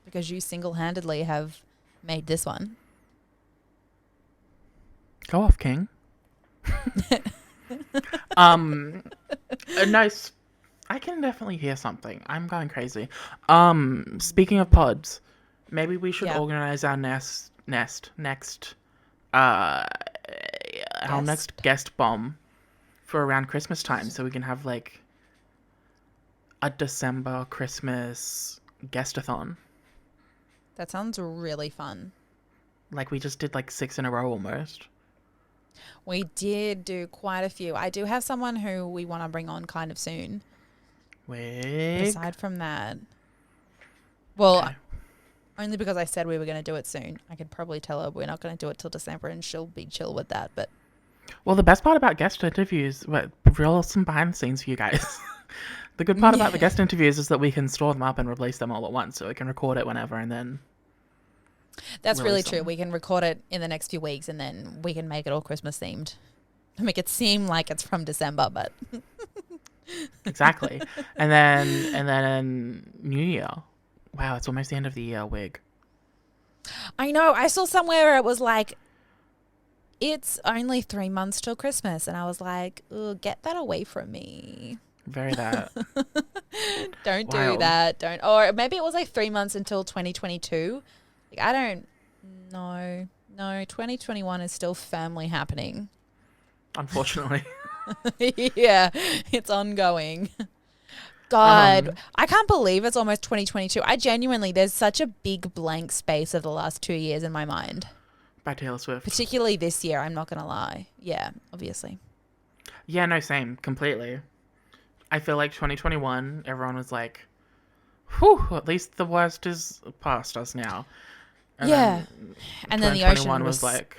because you single-handedly have made this one. Go off, King. A nice. I can definitely hear something. I'm going crazy. Speaking of pods, maybe we should Yeah. organize our our next guest bomb for around Christmas time, so we can have like a December Christmas guestathon. That sounds really fun. Like we just did like 6 in a row almost. We did do quite a few. I do have someone who we want to bring on kind of soon. Wait. Aside from that, well, Okay. only because I said we were going to do it soon. I could probably tell her we're not going to do it till December, and she'll be chill with that. But Well, the best part about guest interviews, real some behind the scenes for you guys. The good part about the guest interviews is that we can store them up and replace them all at once, so we can record it whenever and then. that's really Release true. them. We can record it in the next few weeks, and then we can make it all Christmas themed. Make it seem like it's from December, but Exactly. and then New Year. Wow, it's almost the end of the year, wig. I know. I saw somewhere where it was like, it's only 3 months till Christmas. And I was like, "Ugh, get that away from me. Very that. Don't do Wild. that. Don't." Or maybe it was like 3 months until 2022. Like, I don't know. No, 2021 is still firmly happening. Unfortunately. Yeah, it's ongoing. God, I can't believe it's almost 2022. I genuinely, there's such a big blank space of the last 2 years in my mind. By Taylor Swift. Particularly this year, I'm not going to lie. Yeah, obviously. Yeah, no, same. Completely. I feel like 2021, everyone was like, whew, at least the worst is past us now. And Yeah. And then the ocean 2021 was like,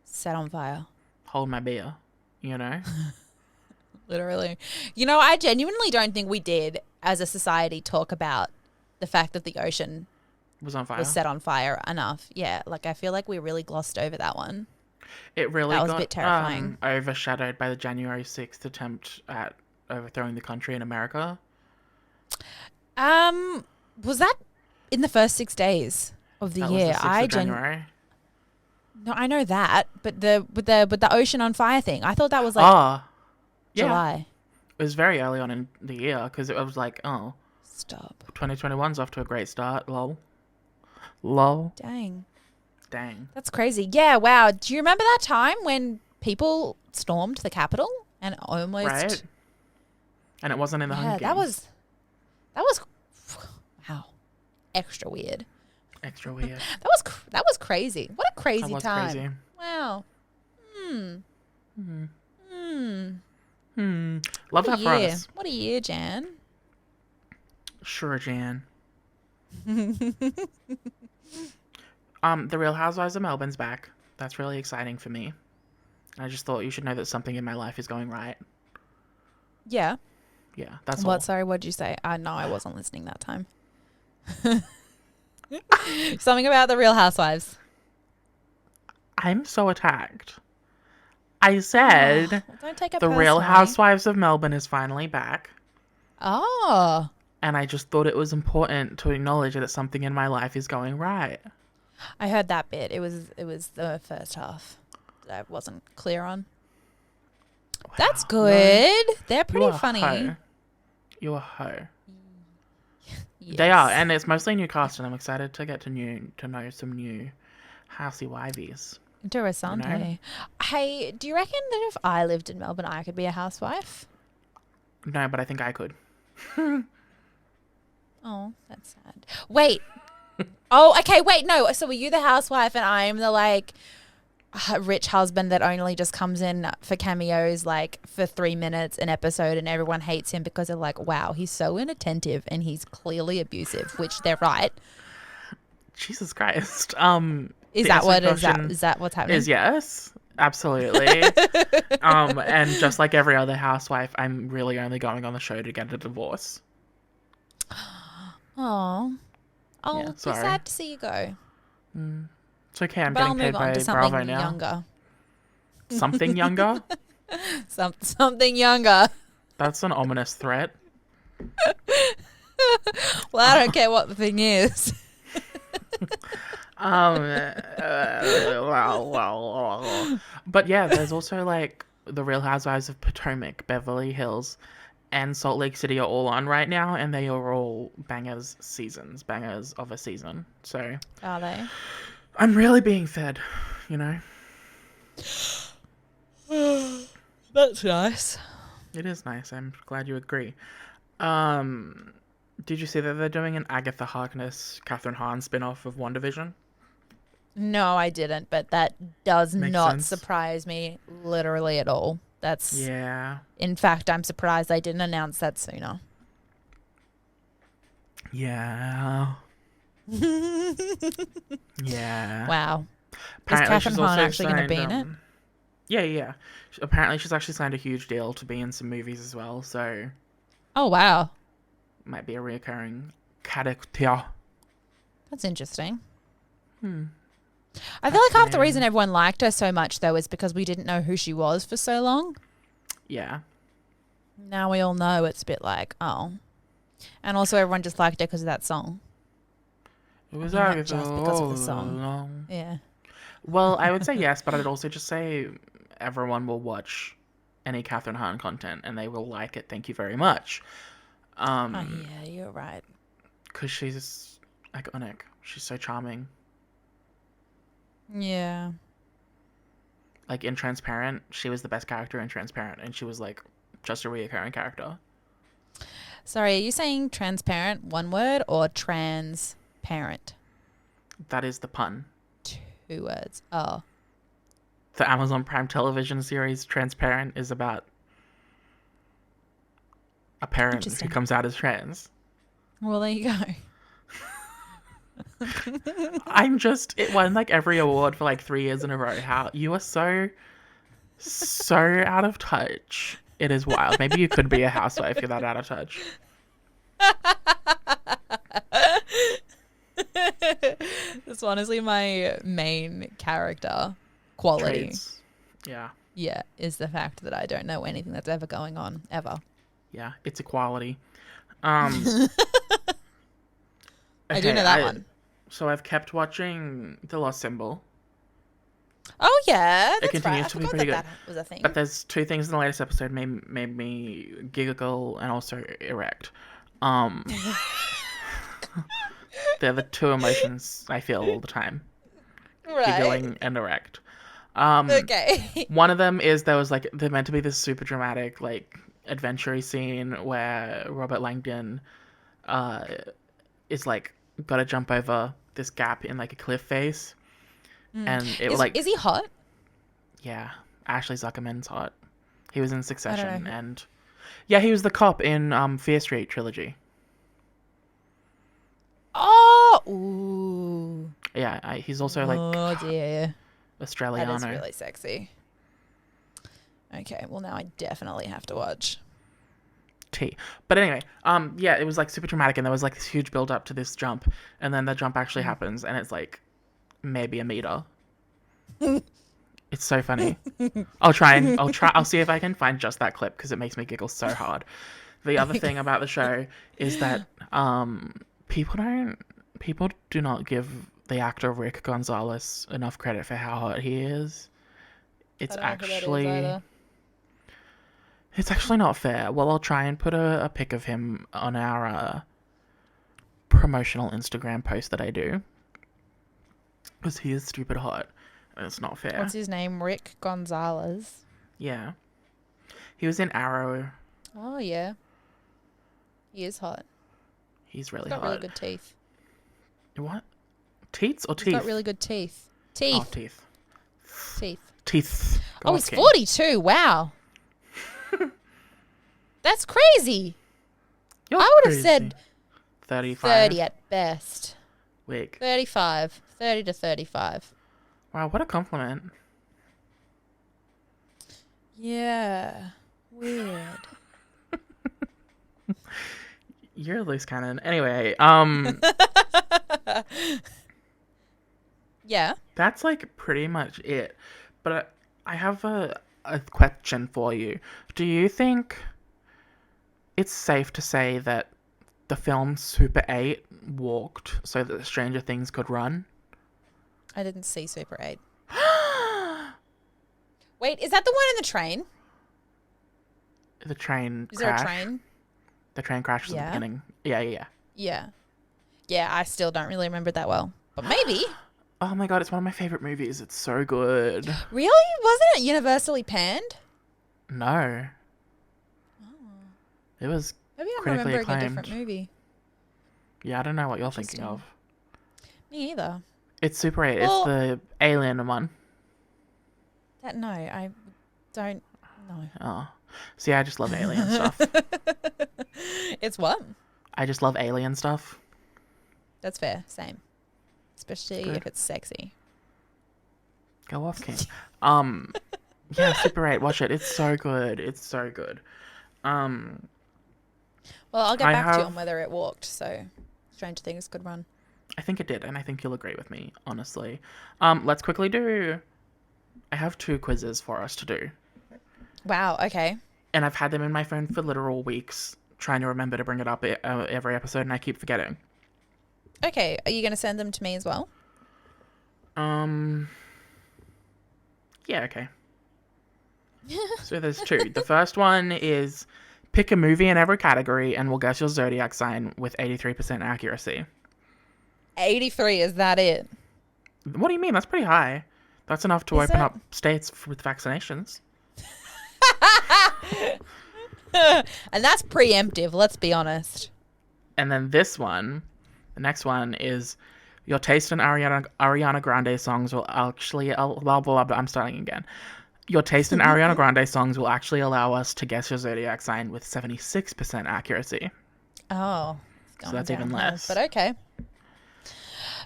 set on fire. hold my beer, you know? Literally. You know, I genuinely don't think we did, as a society, talk about the fact that the ocean Was on fire. was set on fire enough. Yeah, like I feel like we really glossed over that one. It really That was a got bit terrifying. overshadowed by the January 6th attempt at overthrowing the country in America. Was that in the first 6 days of the That year? was the 6th of January. No, I know that, but the ocean on fire thing. I thought that was like Yeah. July. It was very early on in the year because it was like, oh, Stop. 2021's off to a great start. Lol. Lol. Dang. Dang. That's crazy. Yeah, wow. Do you remember that time when people stormed the Capitol and almost Right? And it wasn't in the Hunger Yeah, Games. that was wow. Extra weird. Extra weird. That was crazy. What a crazy That was time. crazy. Wow. Love that for year. us. What a year, Jan. Sure, Jan. The Real Housewives of Melbourne's back. That's really exciting for me. I just thought you should know that something in my life is going right. Yeah. Yeah, that's What? all. Sorry, what'd you say? No, I wasn't listening that time. Something about the Real Housewives. I'm so attacked. I said Don't take it the Real personally. Housewives of Melbourne is finally back. Oh. And I just thought it was important to acknowledge that something in my life is going right. I heard that bit. It was the first half that I wasn't clear on. Wow. That's good. They're pretty You're a funny. hoe. You're a hoe. Yes. They are, and it's mostly new cast, and I'm excited to get to know some new Housewives. Interessante. You know? Hey, do you reckon that if I lived in Melbourne, I could be a housewife? No, but I think I could. Oh, that's sad. Wait. Oh, okay. Wait, no. So were you the housewife and I'm the like rich husband that only just comes in for cameos like for 3 minutes an episode and everyone hates him because they're like, wow, he's so inattentive and he's clearly abusive, which they're right. Jesus Christ. Is to that answer what your is that? question Is that what's happening? is yes, absolutely. And just like every other housewife, I'm really only going on the show to get a divorce. Oh, I'll Yeah, be sorry. sad to see you go. It's okay, I'm But I'll getting paid move on by to something Bravo now. younger. Something younger? Something younger. That's an ominous threat. Well, I don't care what the thing is. But yeah, there's also like the Real Housewives of Potomac, Beverly Hills, and Salt Lake City are all on right now, and they are all bangers of a season. So Are they? I'm really being fed, you know? That's nice. It is nice. I'm glad you agree. Did you see that they're doing an Agatha Harkness, Catherine Hahn spin-off of WandaVision? No, I didn't, but that does Makes not sense. surprise me literally at all. That's Yeah. In fact, I'm surprised they didn't announce that sooner. Yeah. Yeah. Wow. Apparently Is Catherine she's Hahn also actually going to be signed, in it? Yeah. Apparently she's actually signed a huge deal to be in some movies as well, so Oh, wow. might be a reoccurring character. That's interesting. I feel like half the reason everyone liked her so much, though, is because we didn't know who she was for so long. Yeah. Now we all know. It's a bit like, oh. And also everyone just liked her because of that song. It was I mean, not Agatha just because of the All song. Along. Yeah. Well, I would say yes, but I'd also just say everyone will watch any Catherine Hahn content and they will like it. Thank you very much. Oh, yeah, you're right. Because she's iconic. She's so charming. Yeah. Like in Transparent, she was the best character in Transparent, and she was like just a reoccurring character. Sorry, are you saying transparent, one word, or transparent? That is the pun. 2 words. Oh. The Amazon Prime television series Transparent is about a parent who Interesting. comes out as trans. Well, there you go. It won like every award for like 3 years in a row. How you are so out of touch. It is wild. Maybe you could be a housewife if you're that out of touch. That's honestly my main character quality. Traits. Yeah. Yeah, is the fact that I don't know anything that's ever going on, ever. Yeah. It's equality. I do know that one. So I've kept watching The Lost Symbol. Oh yeah, that's It continues right. I to be forgot pretty that good. that was a thing. But there's two things in the latest episode made me giggle and also erect. They're the two emotions I feel all the time. Right. Giggling and erect. Okay. One of them is they're meant to be this super dramatic, like, adventure scene where Robert Langdon is like gotta jump over this gap in like a cliff face. And it Is he hot? Yeah, Ashley Zuckerman's hot. He was in Succession, know. and yeah, he was the cop in Fear Street trilogy. Oh, ooh. Yeah, he's also like Oh dear. Australiano. That is really sexy. Okay, well now I definitely have to watch. But anyway, yeah, it was like super dramatic, and there was like this huge build up to this jump, and then the jump actually happens, and it's like maybe a meter. It's so funny. I'll see if I can find just that clip because it makes me giggle so hard. The other thing about the show is that people do not give the actor Rick Gonzalez enough credit for how hot he is. It's actually not fair. Well, I'll try and put a pic of him on our promotional Instagram post that I do. Because he is stupid hot. And it's not fair. What's his name? Rick Gonzalez. Yeah. He was in Arrow. Oh, yeah. He is hot. He's really He's got hot. really good teeth. What? Teats or teeth? He's got really good teeth. Teeth. Oh, teeth. Teeth. Teeth. Oh, he's 42. Wow. That's crazy. I would have said 35. 30 at best. Wig. 35. 30 to 35. Wow, what a compliment. Yeah. Weird. You're a loose cannon. Anyway, Yeah. that's like pretty much it. But I have a question for you. Do you think it's safe to say that the film Super 8 walked so that Stranger Things could run? I didn't see Super 8. Wait, is that the one in the train? The train Is crash. there a train? The train crashes at the beginning. Yeah. Yeah. Yeah, I still don't really remember it that well. But maybe. Oh my god, it's one of my favorite movies. It's so good. Really? Wasn't it universally panned? No. Oh. It was Maybe I'm critically remembering acclaimed. a different movie. Yeah, I don't know what you're thinking of. Me either. It's Super 8. Well, it's the alien one. No, I don't know. Oh. See, I just love alien stuff. It's what? I just love alien stuff. That's fair. Same. Especially Good. if it's sexy. Go off, King. Yeah, Super 8. Watch it. It's so good. It's so good. Well, I'll get back to you on whether it walked, so Stranger Things could run. I think it did, and I think you'll agree with me, honestly. Let's quickly do... I have 2 quizzes for us to do. Wow, okay. And I've had them in my phone for literal weeks, trying to remember to bring it up every episode, and I keep forgetting. Okay, are you going to send them to me as well? Yeah, okay. So there's 2. The first one is pick a movie in every category, and we'll guess your zodiac sign with 83% accuracy. 83, is that it? What do you mean? That's pretty high. That's enough to open up states with vaccinations. And that's preemptive, let's be honest. And then this one, the next one is your taste in Ariana Grande songs will actually... Blah, blah, blah, I'm starting again. Your taste in Ariana Grande songs will actually allow us to guess your zodiac sign with 76% accuracy. Oh. So that's even less. But okay.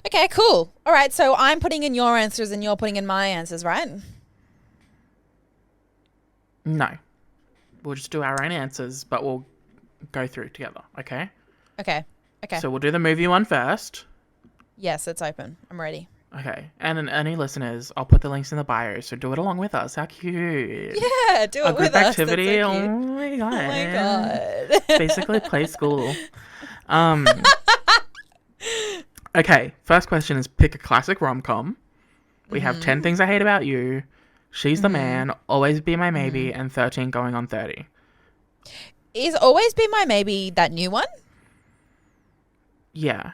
Okay, cool. All right, so I'm putting in your answers and you're putting in my answers, right? No. We'll just do our own answers, but we'll go through together, okay? Okay. So we'll do the movie one first. Yes, it's open. I'm ready. Okay. And any listeners, I'll put the links in the bio, so do it along with us. How cute. Yeah, do it with us. A group activity. So oh my god. Oh my god. Basically play school. Okay, first question is pick a classic rom-com. We have 10 Things I Hate About You, She's the Man, Always Be My Maybe, and 13 Going on 30. Is Always Be My Maybe that new one? Yeah.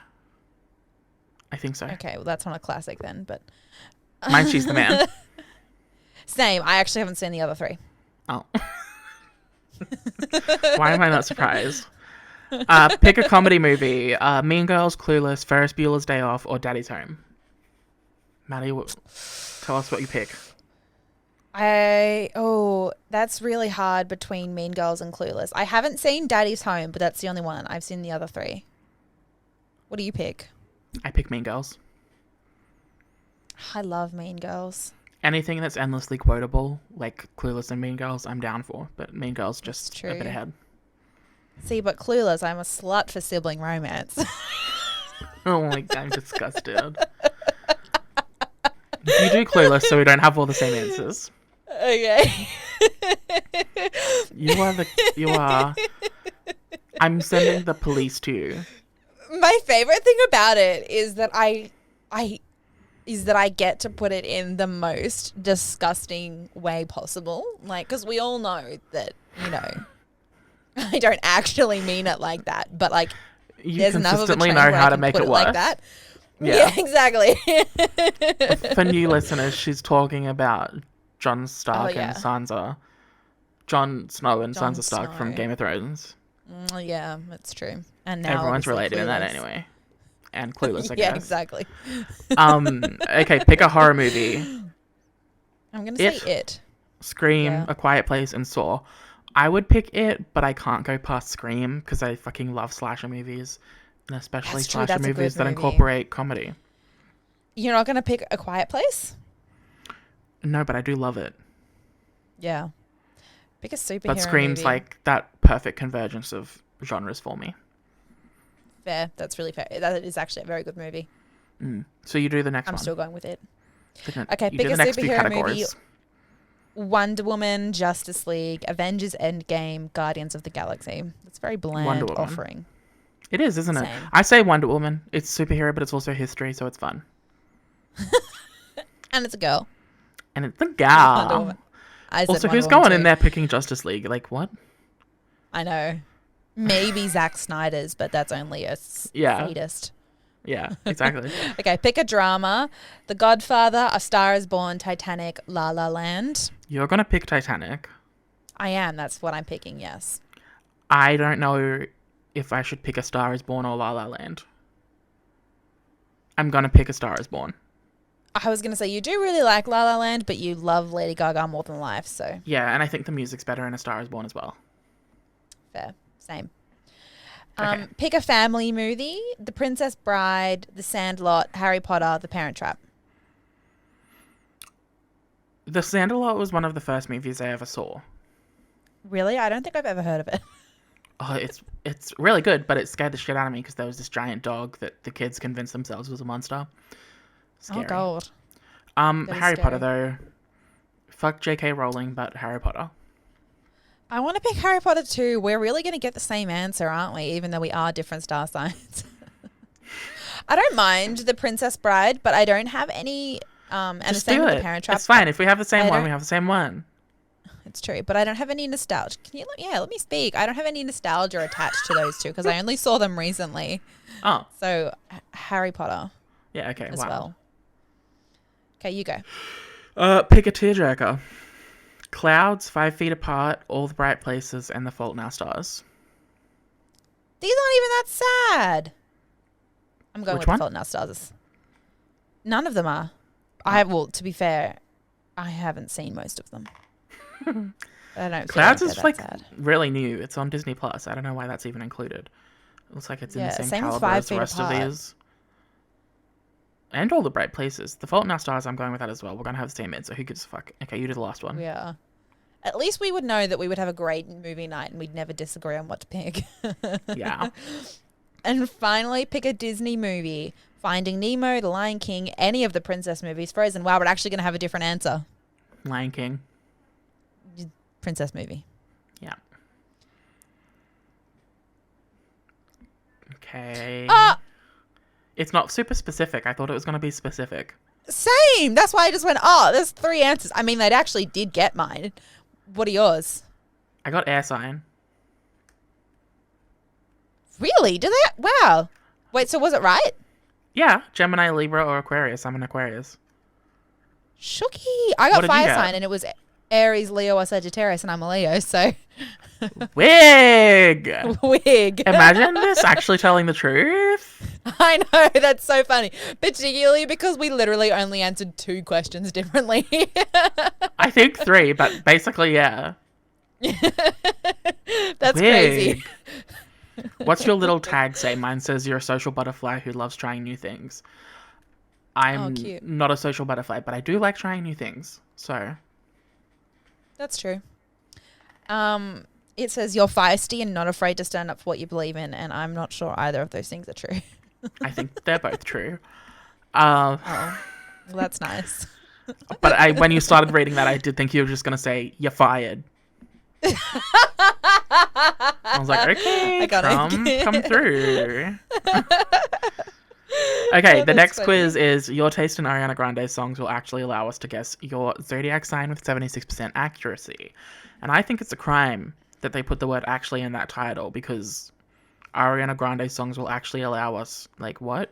I think so. Okay, well, that's not a classic then, but... Mine's She's the Man. Same. I actually haven't seen the other three. Oh. Why am I not surprised? Pick a comedy movie. Mean Girls, Clueless, Ferris Bueller's Day Off, or Daddy's Home. Maddie, tell us what you pick. That's really hard between Mean Girls and Clueless. I haven't seen Daddy's Home, but that's the only one. I've seen the other three. What do you pick? I pick Mean Girls. I love Mean Girls. Anything that's endlessly quotable, like Clueless and Mean Girls, I'm down for. But Mean Girls just a bit ahead. See, but Clueless, I'm a slut for sibling romance. Oh my god, I'm disgusted. You do Clueless so we don't have all the same answers. Okay. You are. I'm sending the police to you. My favorite thing about it is that I get to put it in the most disgusting way possible. Like, because we all know that, I don't actually mean it like that, but like, You there's enough of a consistently train know where how I to can make put it it worse. like that. Yeah, exactly. For new listeners, she's talking about Jon Stark and Sansa. Jon Snow and Sansa Stark from Game of Thrones. Yeah, that's true. And now Everyone's related Clueless. in that anyway. And Clueless, I guess. Yeah, exactly. Okay, pick a horror movie. I'm going to say It. Scream, A Quiet Place, and Saw. I would pick It, but I can't go past Scream because I fucking love slasher movies. And especially slasher movies that incorporate comedy. You're not going to pick A Quiet Place? No, but I do love it. Yeah. Pick a superhero But Scream's movie. like that perfect convergence of genres for me. Fair. That's really fair. That is actually a very good movie. So you do the next one. I'm still going with it. Okay, pick a superhero movie. Wonder Woman, Justice League, Avengers Endgame, Guardians of the Galaxy. It's very bland offering. It is, isn't it? Same. I say Wonder Woman. It's superhero, but it's also history, so it's fun. And it's a girl. And it's a gal. Wonder Woman. Also, who's going in there picking Justice League? Like, what? I know. Maybe Zack Snyder's, but that's only a sadist. Yeah, exactly. Okay, pick a drama. The Godfather, A Star is Born, Titanic, La La Land. You're going to pick Titanic. I am. That's what I'm picking, yes. I don't know if I should pick A Star is Born or La La Land. I'm going to pick A Star is Born. I was going to say, you do really like La La Land, but you love Lady Gaga more than life, so. Yeah, and I think the music's better in A Star is Born as well. Fair. Same. Okay. Pick a family movie. The Princess Bride, The Sandlot, Harry Potter, The Parent Trap. The Sandlot was one of the first movies I ever saw. Really? I don't think I've ever heard of it. Oh, it's really good, but it scared the shit out of me because there was this giant dog that the kids convinced themselves was a monster. Scary. Oh, God. Harry Potter, though. Fuck J.K. Rowling, but Harry Potter. I want to pick Harry Potter too. We're really going to get the same answer, aren't we? Even though we are different star signs. I don't mind The Princess Bride, but I don't have any... and the same with The Parent Trap. It's fine. If we have the same one, we have the same one. It's true, but I don't have any nostalgia. Let me speak. I don't have any nostalgia attached to those two because I only saw them recently. Oh. So, Harry Potter. Yeah, okay. As well. Okay, you go. Pick a tearjerker. Clouds, 5 Feet Apart, All the Bright Places, and The Fault in Our Stars. These aren't even that sad. I'm going with one? The Fault in Our Stars. None of them are. To be fair, I haven't seen most of them. I don't. Clouds feel is like sad. really new. It's on Disney Plus. I don't know why that's even included. It looks like it's in the same with caliber 5 as the Feet rest Apart. of these. And All the Bright Places. The Fault in Our Stars, I'm going with that as well. We're going to have the same answer. Who gives a fuck? Okay, you do the last one. Yeah. At least we would know that we would have a great movie night and we'd never disagree on what to pick. Yeah. And finally, pick a Disney movie. Finding Nemo, The Lion King, any of the princess movies. Frozen. Wow, we're actually going to have a different answer. Lion King. Princess movie. Yeah. Okay. It's not super specific. I thought it was going to be specific. Same. That's why I just went, oh, there's 3 answers. I mean, they actually did get mine. What are yours? I got air sign. Really? Did they? Wow. Wait, so was it right? Yeah, Gemini, Libra, or Aquarius. I'm an Aquarius. Shooky. I got What did you fire get? sign, and it was Aries, Leo, or Sagittarius, and I'm a Leo, so. Wig! Wig. Imagine this actually telling the truth. I know, that's so funny. Particularly because we literally only answered 2 questions differently. I think 3, but basically, yeah. That's Wig. crazy. What's your little tag say? Mine says you're a social butterfly who loves trying new things. I'm cute. not a social butterfly, but I do like trying new things. So, That's true. It says you're feisty and not afraid to stand up for what you believe in, and I'm not sure either of those things are true. I think they're both true. Oh, well, that's nice. But when you started reading that, I did think you were just going to say, you're fired. I was like, okay, I got it. come through. Okay, Oh, the that's next funny. quiz is your taste in Ariana Grande's songs will actually allow us to guess your zodiac sign with 76% accuracy. And I think it's a crime that they put the word actually in that title because Ariana Grande's songs will actually allow us, like, what?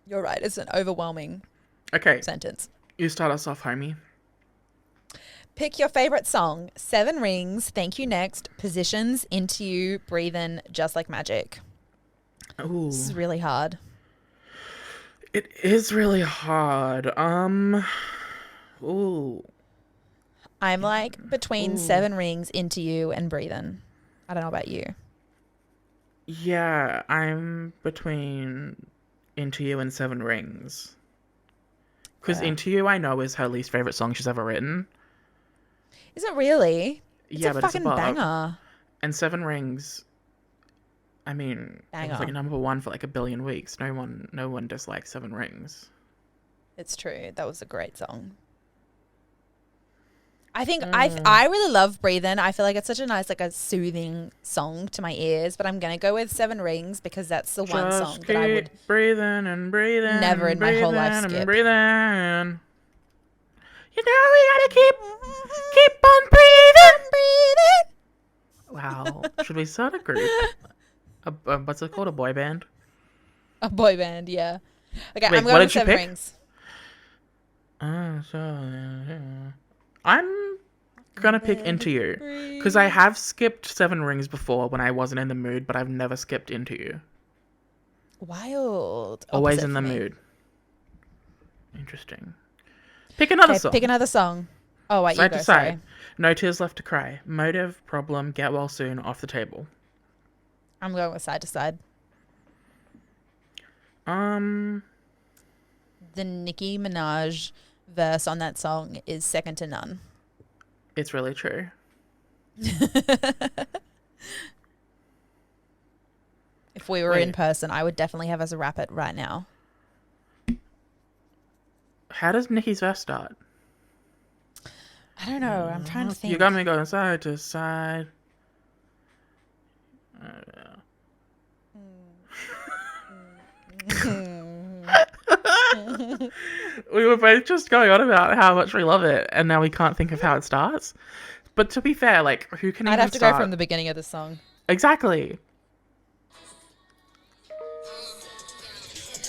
You're right. It's an overwhelming Okay, sentence. you start us off, homie. Pick your favorite song. 7 Rings, Thank You Next, Positions, Into You, Breathin', Just Like Magic. Ooh. This is really hard. It is really hard. Ooh. I'm like between Ooh. 7 Rings, Into You, and Breathin'. I don't know about you. Yeah, I'm between Into You and 7 Rings. Because Yeah. Into You, I know, is her least favorite song she's ever written. Is it really? It's Yeah, a but fucking it's a bop. banger. And 7 Rings, I mean, it was like Banger. number 1 for like a billion weeks. No one dislikes 7 Rings. It's true. That was a great song. I think I really love Breathin'. I feel like it's such a nice, like a soothing song to my ears. But I'm gonna go with 7 Rings because that's the one song that I would breathing and breathing. never in my whole life breathing and skip. breathing. You know we gotta keep on breathing. Wow. Should we start a group? What's it called? A boy band? A boy band, yeah. Okay, Wait, I'm what going did with you 7 pick? Rings. I'm gonna pick Into You. Because I have skipped 7 Rings before when I wasn't in the mood, but I've never skipped Into You. Wild. Always Opposite in the for me. mood. Interesting. Pick another Okay, song. pick another song. Oh, wait, you Side go, to sorry. side. No tears left to cry. Motive, problem, get well soon, off the table. I'm going with Side to Side. Um, The Nicki Minaj verse on that song is second to none. it's really true. If we were in person, I would definitely have us rap it right now. How does Nicki's verse start? I don't know. I'm trying to think. You got me going side to side. We were both just going on about how much we love it, and now we can't think of how it starts. But to be fair, like, who can I'd even have to start? go from the beginning of the song. Exactly.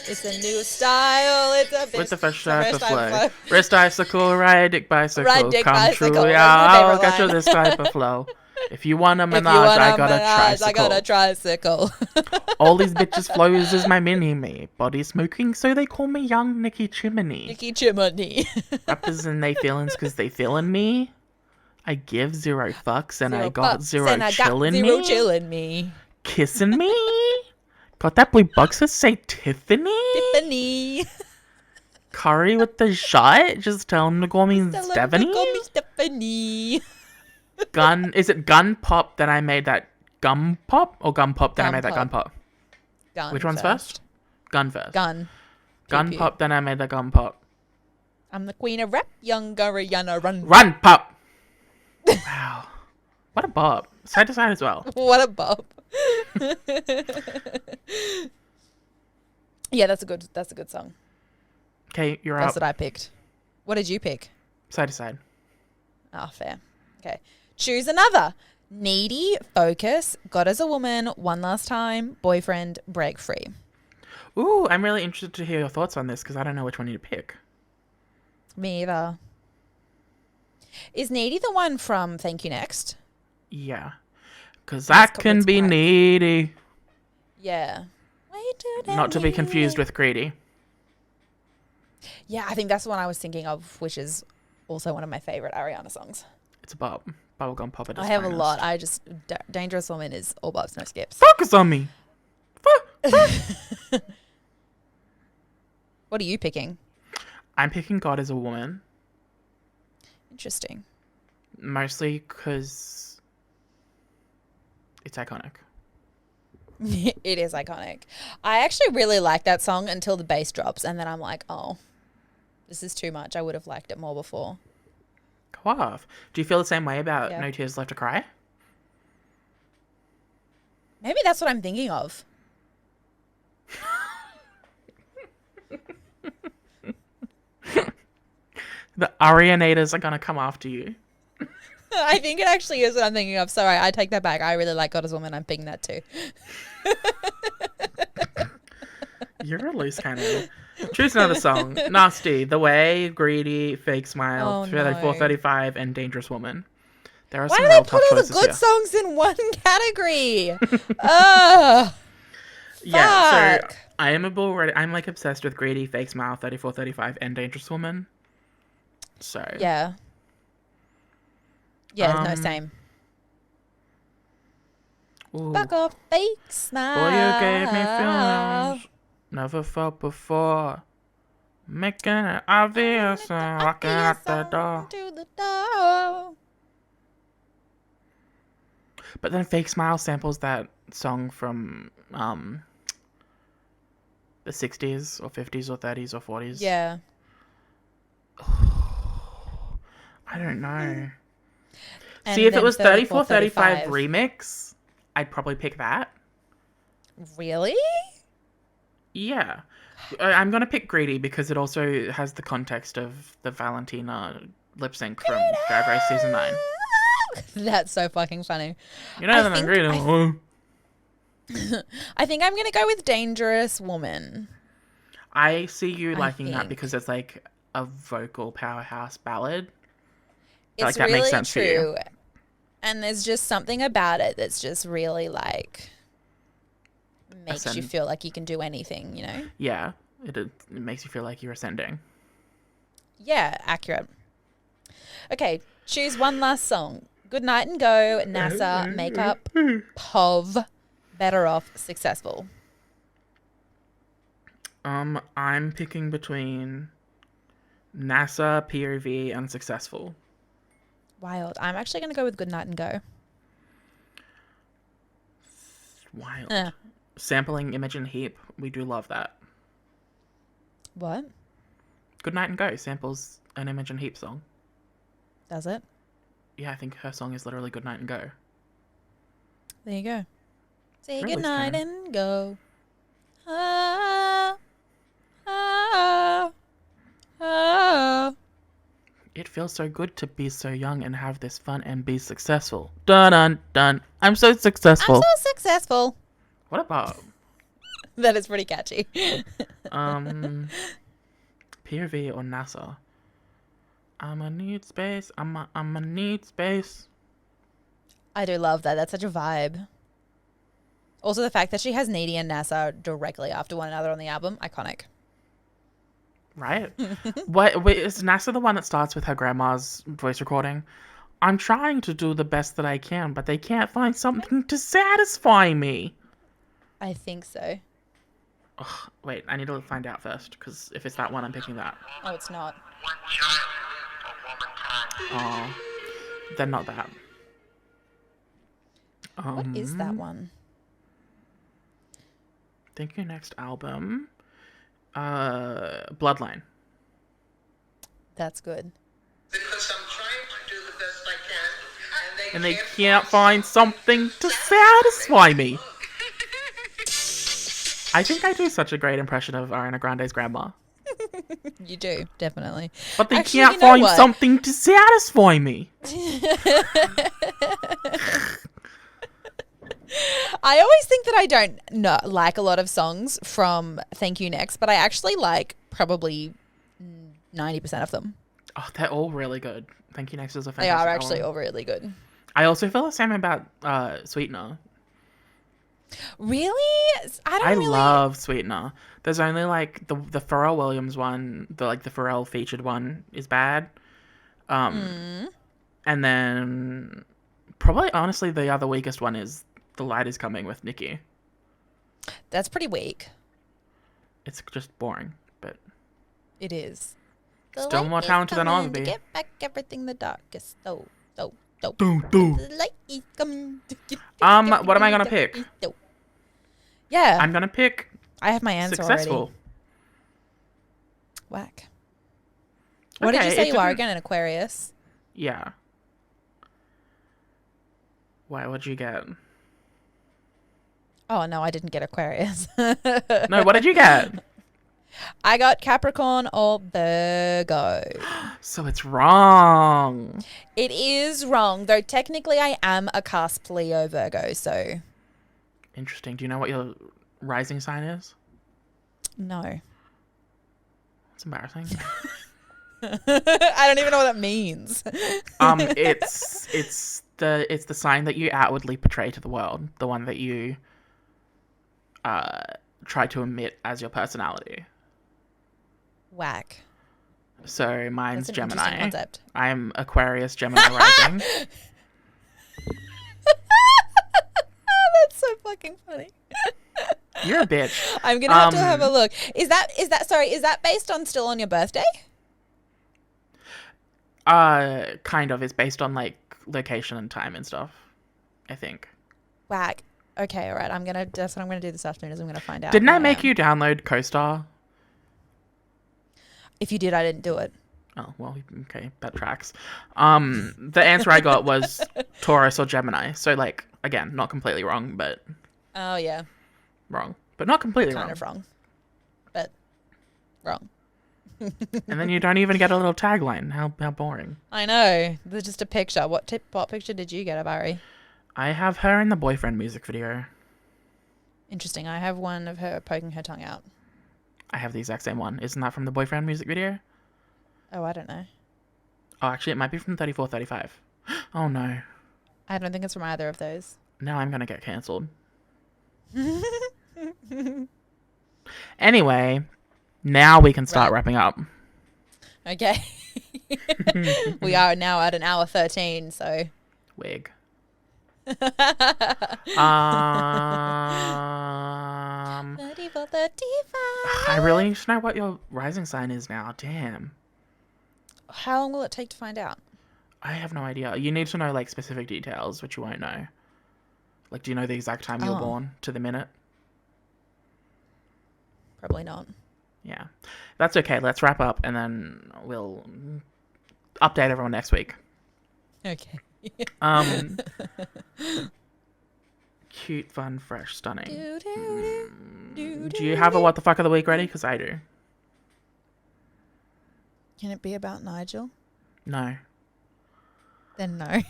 It's a new style. It's a With the fresh it's a type of fresh flow. Wrist icicle, ride dick bicycle. Ride dick Come bicycle. true, That's yeah, my I'll favorite get you line. this type of flow. If you want a If menage, you want I got a tricycle. I got a tricycle. All these bitches flows is my mini-me. Body smoking, so they call me Young Nicki Chimney. Nicki Chimney. Rappers and they feelings because they feelin' me. I give 0 fucks and I got bucks, 0 and I got chillin' zero me. chillin' me. Kissing me. Got that blue box that say Tiffany. Tiffany. Curry with the shot. Just tell him to call me Tell her to Stephanie. call me Stephanie. Gun. Is it gun pop that I made that gum pop? Or gun pop that I Gun made that gun pop. pop? Gun Which one's first? Gun first. Gun. Gun Pew, pew. pop, then I made the gun pop. I'm the queen of rap. Young Gariana run. Run pop! Wow. What a bop. Side to side as well. What a bop. Yeah, that's a good song. Okay, you're That's up. what I picked. What did you pick? Side to side. Ah, fair. Okay. Choose another. Needy, Focus, God as a Woman, One Last Time, Boyfriend, Break Free. Ooh, I'm really interested to hear your thoughts on this because I don't know which one you to pick. Me either. Is Needy the one from Thank You Next? Yeah. Because I can be needy. Yeah. Not to be confused with greedy. Yeah, I think that's the one I was thinking of, which is also one of my favorite Ariana songs. It's a bop. Bubblegum pop. I have a lot. Dangerous Woman is all bobs, no skips. Focus on me. What are you picking? I'm picking God as a Woman. Interesting. Mostly because it's iconic. It is iconic. I actually really like that song until the bass drops, and then I'm like, oh, this is too much. I would have liked it more before. Go off. Do you feel the same way about Yeah. No Tears Left to Cry? Maybe that's what I'm thinking of. The Arianators are going to come after you. I think it actually is what I'm thinking of. Sorry, I take that back. I really like God as a Woman. I'm picking that too. You're a loose cannon. Choose another song. Nasty, The Way, Greedy, Fake Smile, Oh, 3435, and Dangerous Woman. There are Why some do they real put tough all the choices good here. songs in one category? Ugh. Yeah, so Fuck. I'm like obsessed with Greedy, Fake Smile, 3435, and Dangerous Woman. So Yeah. Yeah, no, same. Ooh. Fuck off, fake smile. Boy, you gave me feelings never felt before. Making it obvious and walking out the door. To the door. But then Fake Smile samples that song from the 60s or 50s or 30s or 40s. Yeah. I don't know. And See, if it then was 3435 34-35. remix, I'd probably pick that. Really? Yeah. I'm going to pick Greedy because it also has the context of the Valentina lip sync from Drag Race Season 9. That's so fucking funny. You know that I'm greedy. I think I'm going to go with Dangerous Woman. I see you liking that think. because it's like a vocal powerhouse ballad. It's Like, that really makes sense for you. true. And there's just something about it that's just really like makes you Ascend. feel like you can do anything, you know? Yeah, it makes you feel like you're ascending. Yeah, accurate. Okay, choose one last song. Good Night and Go, NASA, Makeup, POV, Better Off, Successful. I'm picking between NASA, POV, and Successful. Wild. I'm actually going to go with Good Night and Go. Wild. Sampling Imogen Heap, we do love that. What? Good Night and Go samples an Imogen Heap song. Does it? Yeah, I think her song is literally Good Night and Go. There you go. Say Really, good night Canon. and go. Ah, ah, ah. It feels so good to be so young and have this fun and be successful. Dun dun dun. I'm so successful. I'm so successful. What about That is pretty catchy. POV or NASA? I'ma need space. I'ma need space. I do love that. That's such a vibe. Also, the fact that she has Needy and NASA directly after one another on the album, iconic. Right? Wait, is NASA the one that starts with her grandma's voice recording? I'm trying to do the best that I can, but they can't find something to satisfy me. I think so. Ugh, wait, I need to find out first, because if it's that one, I'm picking that. Oh, it's not. Oh, then not that. What is that one? Think your next album. Bloodline. That's good. Because I'm trying to do the best I can, And they can't find something to satisfy me. I think I do such a great impression of Ariana Grande's grandma. You do, definitely. But they Actually, can't you know find what? something to satisfy me. I always think that I don't like a lot of songs from Thank You Next, but I actually like probably 90% of them. Oh, they're all really good. Thank You Next is a They fantastic are actually album. all really good. I also feel the same about Sweetener. Really? I love Sweetener. There's only like the Pharrell Williams one, the Pharrell featured one is bad. And then probably honestly the other weakest one is The Light Is Coming with Nicki. That's pretty weak. It's just boring, but It is. still more talented than I'll to be. get back everything the darkest. So. Do. The light is coming to get back What am I gonna everything pick? the darkest. Yeah, I'm gonna pick I have my answer Successful. already. Whack. What did Okay, you say it you are didn't- again? An Aquarius? Yeah. Why? What'd you get? Oh no, I didn't get Aquarius. No, what did you get? I got Capricorn or Virgo. So it's wrong. It is wrong, though technically I am a cusp Leo Virgo, so Interesting. Do you know what your rising sign is? no. It's embarrassing. I don't even know what that means. It's the sign that you outwardly portray to the world, the one that you try to emit as your personality. Whack. So mine's That's an interesting Gemini. concept. I'm Aquarius, Gemini rising. That's so fucking funny. You're a bitch. I'm gonna have to have a look. Is that based on still on your birthday? Kind of. It's based on like location and time and stuff, I think. Whack. Okay, all right. That's what I'm gonna do this afternoon. Is I'm gonna find out. Didn't who I make am. you download CoStar? If you did, I didn't do it. Oh, well, okay, that tracks. The answer I got was Taurus or Gemini. So, like, again, not completely wrong, but Oh yeah, wrong. But not completely kind wrong. of wrong, but wrong. And then you don't even get a little tagline. How boring. I know. There's just a picture. What picture did you get of Ari? I have her in the Boyfriend music video. Interesting. I have one of her poking her tongue out. I have the exact same one. Isn't that from the Boyfriend music video? Oh, I don't know. Oh, actually, it might be from 3435. Oh, no. I don't think it's from either of those. Now I'm going to get cancelled. Anyway, now we can start Right. wrapping up. Okay. We are now at an hour 13, so. Wig. Ready for 35. I really need to know what your rising sign is now. Damn. How long will it take to find out? I have no idea. You need to know like specific details, which you won't know. Like, do you know the exact time you were Oh. born to the minute? Probably not. Yeah. That's okay. Let's wrap up and then we'll update everyone next week. Okay. Cute, fun, fresh, stunning. Do Do you have a what the fuck of the week ready? Because I do. Can it be about Nigel? No. Then no.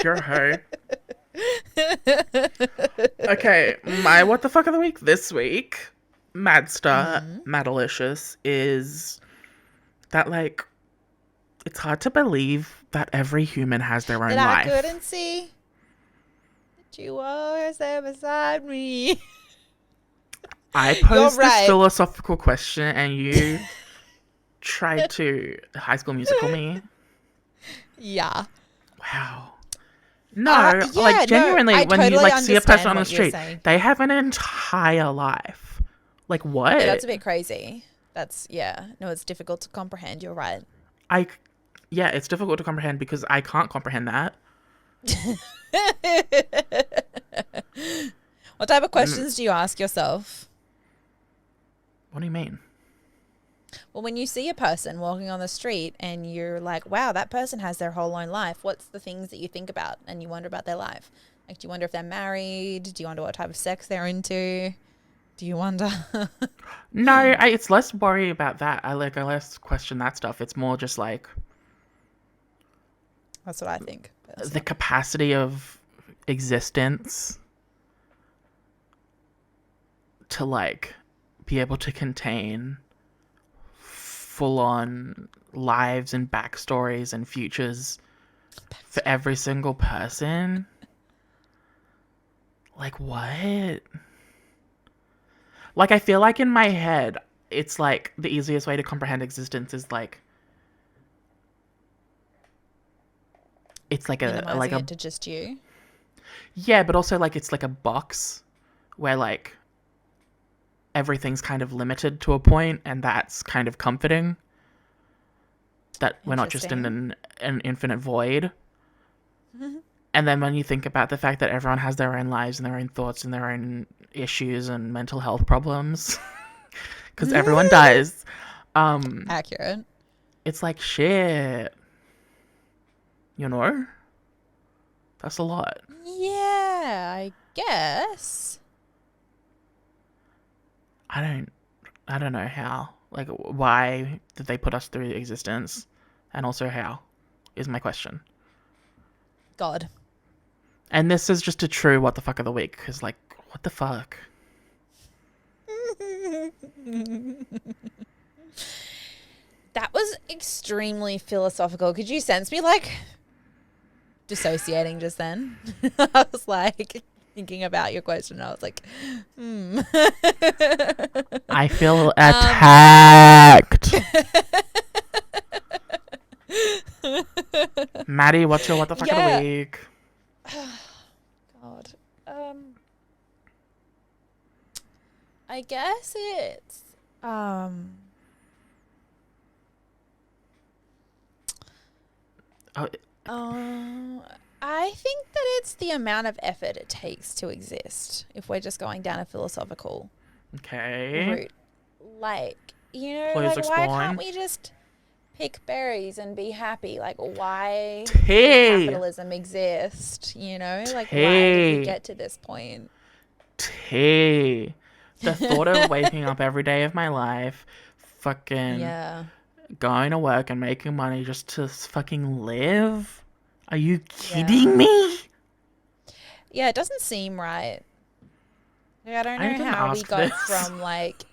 You're a hoe. Okay, my what the fuck of the week this week, Madalicious, is that like it's hard to believe that every human has their own That life. I couldn't see that you always there beside me. I posed right. this philosophical question and you tried to High School Musical me. Yeah. Wow. No, yeah, like no, genuinely, I when you totally like see a person understand on the what you're street, saying. they have an entire life. Like what? Yeah, that's a bit crazy. No, it's difficult to comprehend. You're right. Yeah, it's difficult to comprehend because I can't comprehend that. What type of questions do you ask yourself? What do you mean? Well, when you see a person walking on the street and you're like, wow, that person has their whole own life, what's the things that you think about and you wonder about their life? Like, do you wonder if they're married? Do you wonder what type of sex they're into? Do you wonder? No, it's less worry about that. I less question that stuff. It's more just like That's what I think. the capacity of existence to like be able to contain full on lives and backstories and futures for every single person. Like, what? Like, I feel like in my head, it's like the easiest way to comprehend existence is like it's like Minimizing it to just you. yeah, but also like it's like a box where like everything's kind of limited to a point, and that's kind of comforting. That we're not just in an infinite void. And then when you think about the fact that everyone has their own lives and their own thoughts and their own issues and mental health problems, because everyone does, Accurate. it's like, shit. You know? That's a lot. Yeah, I guess. I don't know how. Like, why did they put us through existence? And also how, is my question. God. And this is just a true what the fuck of the week, because, like, what the fuck? That was extremely philosophical. Could you sense me, like, dissociating just then? I was, like, thinking about your question. I was like, I feel attacked. Maddie, what's your what the fuck of the week? God. I guess it's I think that it's the amount of effort it takes to exist, if we're just going down a philosophical Okay. route. Like, you know, Please like, why explain. can't we just pick berries and be happy? Like, why Tea. does capitalism exist? You know, like, why did we get to this point? Tea. The thought of waking up every day of my life, fucking Yeah. going to work and making money just to fucking live? Are you kidding me? Yeah, it doesn't seem right. Like, I don't I know didn't how we ask got this. from like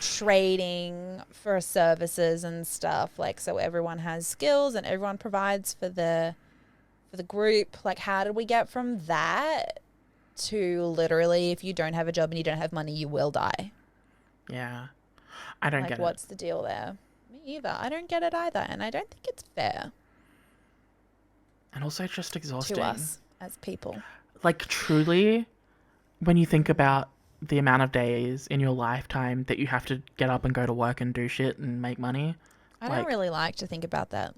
trading for services and stuff, like, so everyone has skills and everyone provides for the group. Like, how did we get from that to literally, if you don't have a job and you don't have money, you will die? Yeah. I don't Like, get what's the deal there? Me either. I don't get it either, and I don't think it's fair it. And also just exhausting. to us as people. Like, truly, when you think about the amount of days in your lifetime that you have to get up and go to work and do shit and make money. I don't really like to think about that.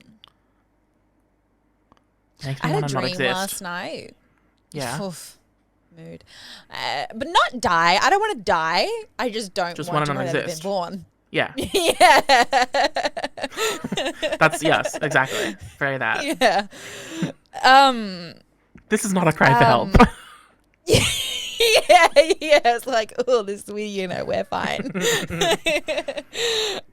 Makes I me had a want to not dream exist. last night. Yeah. Oof. Mood. But not die. I don't want to die. I just don't Just want to wanna know not that I've been exist. born. Yeah. Yeah. That's, yes, exactly. Very that. Yeah. This is not a cry for help. Yeah, it's like, oh, we're fine.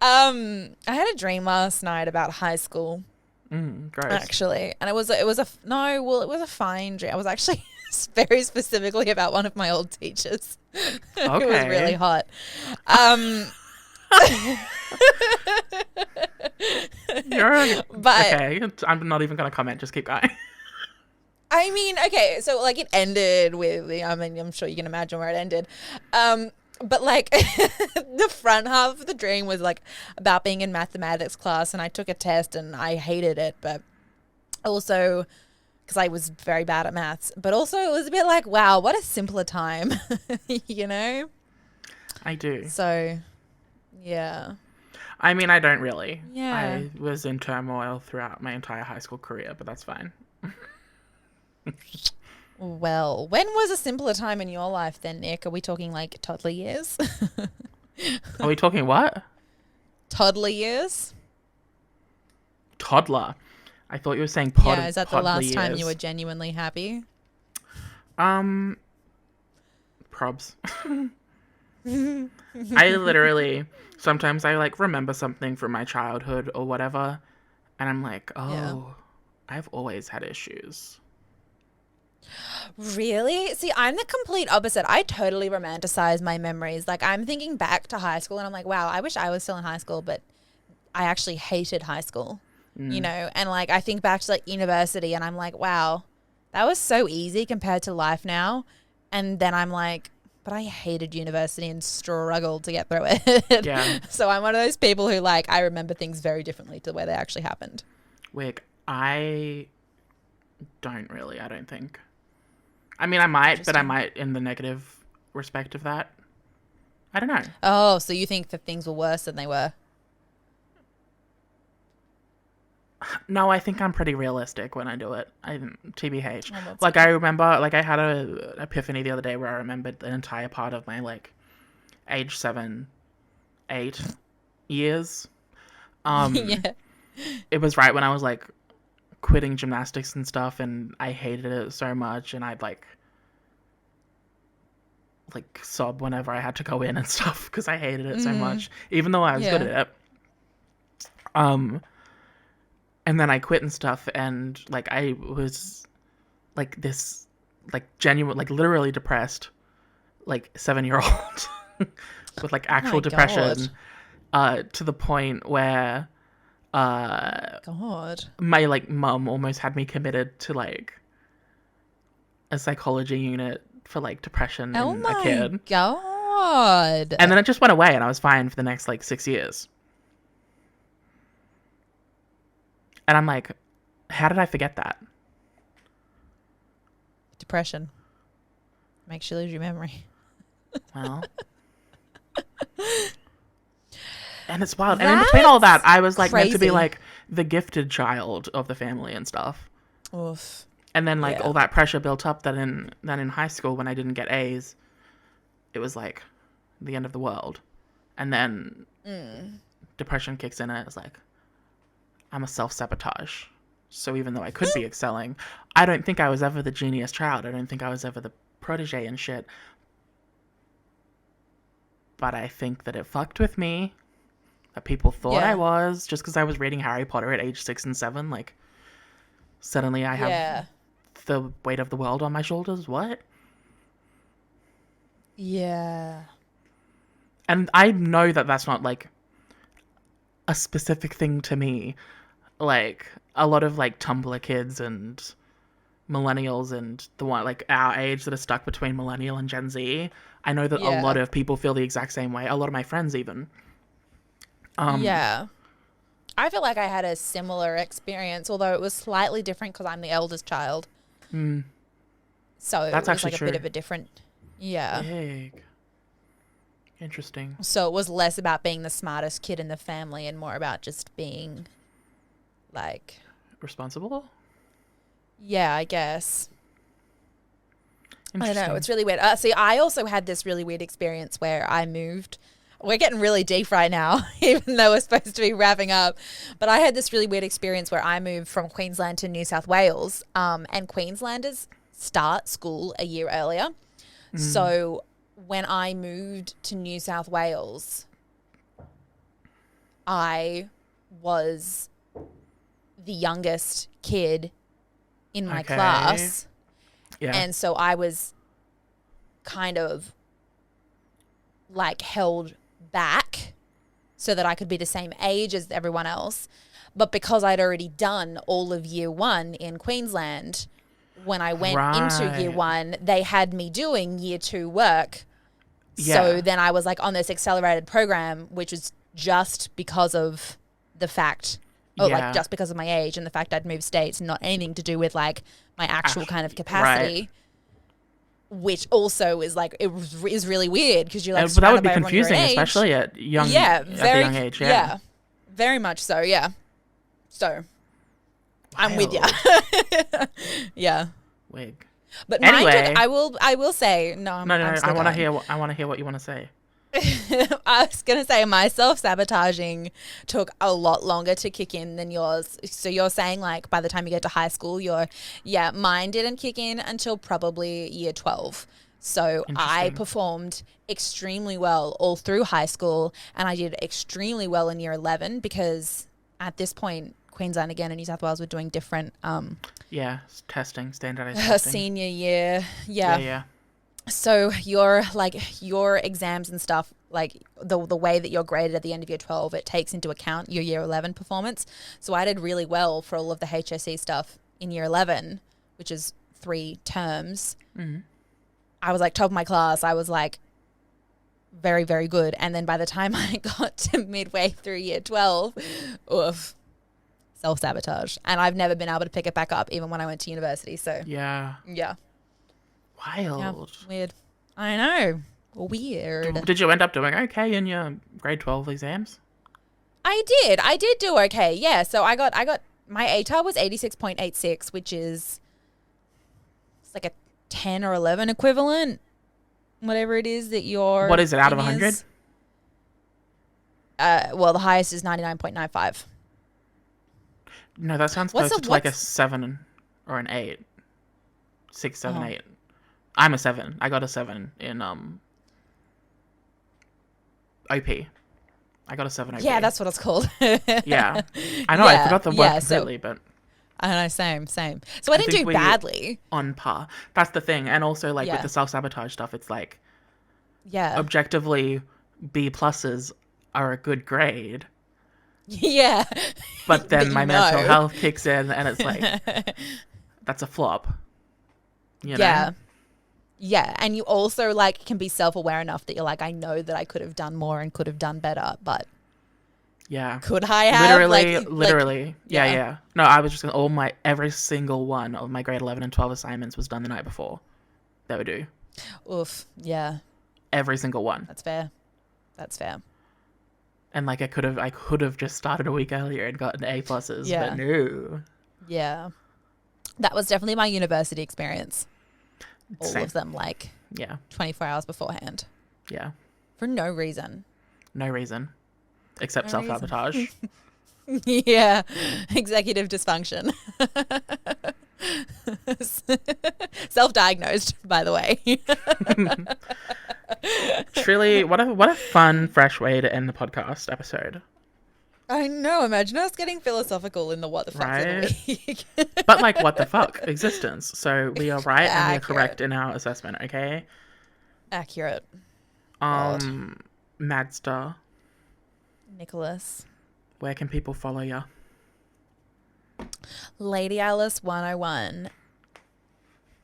I had a dream last night about high school, Gross. actually, and it was a fine dream. I was actually very specifically about one of my old teachers. It was Okay. really hot. But okay, I'm not even going to comment. Just keep going. I mean, okay, so like it ended with, I mean, I'm sure you can imagine where it ended. But like the front half of the dream was like about being in mathematics class, and I took a test and I hated it, but also because I was very bad at maths, but also it was a bit like, wow, what a simpler time, you know? I do. So, yeah. I mean, I don't really. Yeah. I was in turmoil throughout my entire high school career, but that's fine. Well, when was a simpler time in your life then, Nick? Are we talking like toddler years? Are we talking what? Toddler years? Toddler. I thought you were saying Yeah, is that the toddler last time years. you were genuinely happy? Probs. I literally, sometimes I like remember something from my childhood or whatever, and I'm like, oh, Yeah. I've always had issues. Really? See, I'm the complete opposite. I totally romanticize my memories. Like, I'm thinking back to high school and I'm like, wow, I wish I was still in high school, but I actually hated high school, you know? And like, I think back to like university and I'm like, wow, that was so easy compared to life now. And then I'm like, but I hated university and struggled to get through it. Yeah. So I'm one of those people who like, I remember things very differently to the way they actually happened. Wig, I don't really, I don't think. I mean, I might, but I might in the negative respect of that. I don't know. Oh, so you think that things were worse than they were? No, I think I'm pretty realistic when I do it. TBH. Oh, that's Like, I remember, like, I had a epiphany the other day where I remembered an entire part of my, like, age 7, 8 years. Yeah. It was right when I was, like, quitting gymnastics and stuff, and I hated it so much, and I'd, like sob whenever I had to go in and stuff, because I hated it so much, even though I was good at it. And then I quit and stuff, and like I was like this, like genuine, like literally depressed, like 7-year-old with like actual my depression, to the point where God. my like mum almost had me committed to like a psychology unit for like depression Oh in a my kid. God. And then it just went away, and I was fine for the next like 6 years. And I'm like, how did I forget that? Depression makes you lose your memory. Well, and it's wild. And in between all that, I was like meant to be crazy. like the gifted child of the family and stuff. Oof. And then like Yeah. all that pressure built up that in high school when I didn't get A's, it was like the end of the world. And then depression kicks in, and it's like, I'm a self-sabotage. So even though I could be excelling, I don't think I was ever the genius child. I don't think I was ever the protege and shit. But I think that it fucked with me. That people thought Yeah. I was, just because I was reading Harry Potter at age 6 and 7. Like, suddenly I have Yeah. the weight of the world on my shoulders. What? Yeah. And I know that that's not like a specific thing to me. Like a lot of like Tumblr kids and millennials and the one like our age that are stuck between millennial and Gen Z. I know that a lot Yeah. of people feel the exact same way. A lot of my friends even. Yeah. I feel like I had a similar experience, although it was slightly different because I'm the eldest child. So it That's was actually like a true. bit of a different. Yeah. Big. Interesting. So it was less about being the smartest kid in the family and more about just being like, Responsible? yeah, I guess. I don't Interesting. know. It's really weird. See, I also had this really weird experience where I moved. We're getting really deep right now, even though we're supposed to be wrapping up. But I had this really weird experience where I moved from Queensland to New South Wales, and Queenslanders start school a year earlier. So when I moved to New South Wales, I was the youngest kid in my Okay. class. Yeah. And so I was kind of like held back so that I could be the same age as everyone else. But because I'd already done all of year one in Queensland, when I went into year Right. one, they had me doing year 2 work. Yeah. So then I was like on this accelerated program, which was just because of the fact, Yeah. like just because of my age and the fact I'd moved states, not anything to do with like my actual kind of capacity. Which also is like is really weird because you're like But that would surrounded be by everyone your confusing, age. especially at very at the young age. Yeah. very much so. Yeah, so I'm with you. Wild. Yeah, Wig. but mine Anyway. took, I will say no. I'm No, I'm still I want to going. hear what you want to say. I was gonna say my self-sabotaging took a lot longer to kick in than yours. So you're saying like by the time you get to high school, mine didn't kick in until probably year 12. So I Interesting. performed extremely well all through high school, and I did extremely well in year 11 because at this point, Queensland again and New South Wales were doing different Yeah, testing, standardized testing. senior year. Yeah, Yeah. yeah. So your exams and stuff, like the way that you're graded at the end of year 12, it takes into account your year 11 performance. So I did really well for all of the HSC stuff in year 11, which is 3 terms. Mhm. I was like top of my class. I was like very, very good. And then by the time I got to midway through year 12, oof, self-sabotage. And I've never been able to pick it back up even when I went to university. So Yeah. yeah. Yeah, Wild. weird. I know. Weird. Did you end up doing okay in your grade 12 exams? I did do okay. Yeah. So I got my ATAR was 86.86, which is it's like a 10 or 11 equivalent. Whatever it is that your What is it, out of thing 100? is. Well, the highest is 99.95. No, that sounds What's closer the- to like a what's- 7 or an 8. 6, 7, Oh. 8. I'm a 7. I got a 7 in OP. I got a 7 OP. Yeah, that's what it's called. Yeah. I know, I Yeah, forgot the word yeah, so- completely, but I know, same. So I didn't think do we- badly. on par. That's the thing. And also, like, Yeah. with the self-sabotage stuff, it's like, Yeah. objectively, B pluses are a good grade. Yeah. But then you my mental know. health kicks in, and it's like, that's a flop. You know? Yeah. Yeah. And you also like can be self-aware enough that you're like, I know that I could have done more and could have done better, but Yeah. could I have? Literally. Yeah, yeah. yeah. No, I was just gonna, every single one of my grade 11 and 12 assignments was done the night before. They were due. Oof. Yeah. Every single one. That's fair. That's fair. And like I could have just started a week earlier and gotten A pluses, Yeah. but no. Yeah. That was definitely my university experience. All Same. of them like Yeah. 24 hours beforehand Yeah. for no reason. No reason. Except No reason. self-sabotage. Yeah. Executive dysfunction. Self-diagnosed, by the way. Truly, what a fun, fresh way to end the podcast episode. I know. Imagine us getting philosophical in the what the fuck of Right? the week. But like, what the fuck? Existence. So we are right and we are Accurate. correct in our assessment, okay? Accurate. God. Madstar, Nicholas. where can people follow you? Lady Alice 101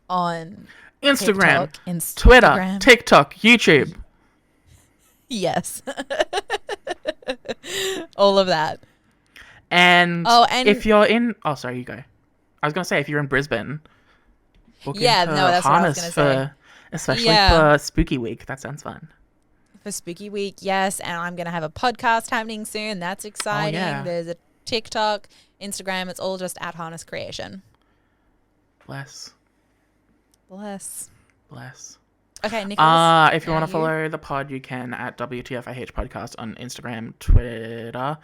on Instagram, TikTok, Twitter, Instagram. TikTok, YouTube. Yes. All of that. And, Oh, and- if you're in... Oh, sorry, you go. I was going to say, if you're in Brisbane, book Yeah, into no, that's what I was Harness gonna say. especially Yeah. for Spooky Week. That sounds fun. For Spooky Week, yes. And I'm going to have a podcast happening soon. That's exciting. yeah. There's a TikTok, Instagram. It's all just at Harness Creation. Bless. Okay, Nicholas. If you want to follow the pod, you can at WTFIH Podcast on Instagram, Twitter,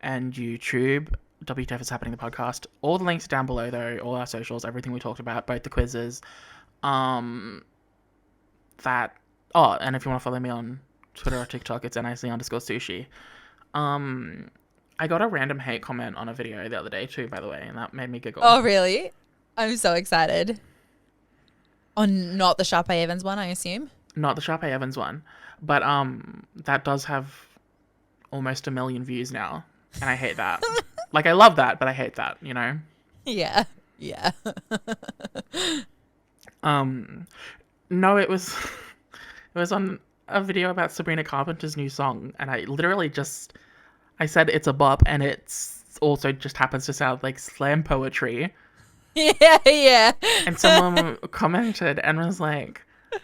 and YouTube. WTF is happening, the podcast. All the links are down below, though. All our socials, everything we talked about, both the quizzes. And if you want to follow me on Twitter or TikTok, it's NIC_sushi. I got a random hate comment on a video the other day too, by the way, and that made me giggle. Oh, really? I'm so excited. Oh, not the Sharpay Evans one, I assume? Not the Sharpay Evans one, but that does have almost 1 million views now, and I hate that. Like, I love that, but I hate that, you know? Yeah. Yeah. No, it was on a video about Sabrina Carpenter's new song, and I literally I said it's a bop, and it's also just happens to sound like slam poetry. Yeah, yeah. And someone commented and was like,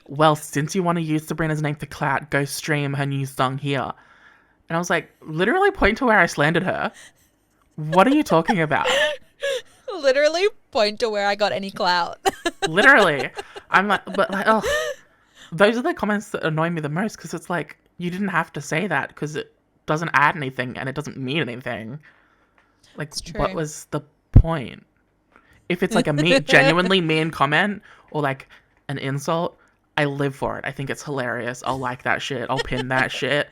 well, since you want to use Sabrina's name for clout, go stream her new song here. And I was like, literally point to where I slandered her. What are you talking about? Literally point to where I got any clout. Literally. I'm like, but like, oh, those are the comments that annoy me the most, because it's like, you didn't have to say that because it doesn't add anything and it doesn't mean anything. Like, true. what was the point? If it's like a genuinely mean comment or like an insult, I live for it. I think it's hilarious. I'll like that shit. I'll pin that shit.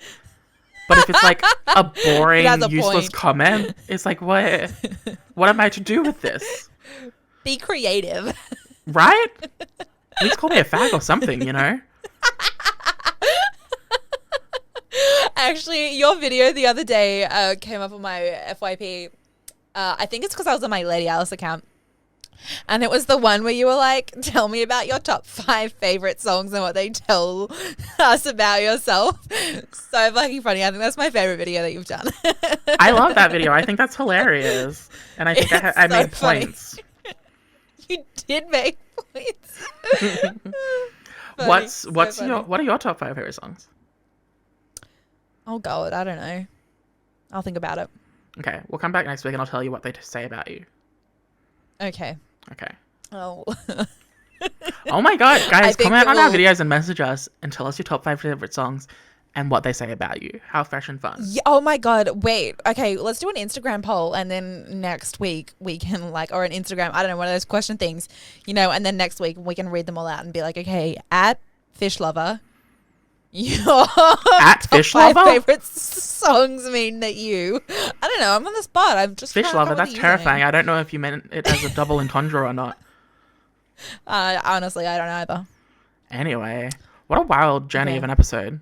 But if it's like a boring, That's a useless point. comment, it's like, what am I to do with this? Be creative. Right? At least call me a fag or something, you know? Actually, your video the other day came up on my FYP. I think it's because I was on my Lady Alice account. And it was the one where you were like, tell me about your top 5 favorite songs and what they tell us about yourself. So fucking funny. I think that's my favorite video that you've done. I love that video. I think that's hilarious. And I think I so made funny. points. You did make points. Funny. What are your top 5 favorite songs? Oh God, I don't know. I'll think about it. Okay, we'll come back next week and I'll tell you what they say about you. Okay. Okay. Oh. Oh my god, I guys, think comment it on our will- videos and message us and tell us your top 5 favorite songs and what they say about you. How fresh and fun. Yeah, oh my God. Wait. Okay. Let's do an Instagram poll. And then next week we can or an Instagram, I don't know, one of those question things, and then next week we can read them all out and be like, okay, at Fish Lover, your At top Fish 5 Lover? favorite songs mean that you, I don't know. I'm on the spot. I'm just Fish trying to lover, come that's with a terrifying. username. I don't know if you meant it as a double entendre or not. Honestly, I don't either. Anyway, what a wild journey Okay. of an episode.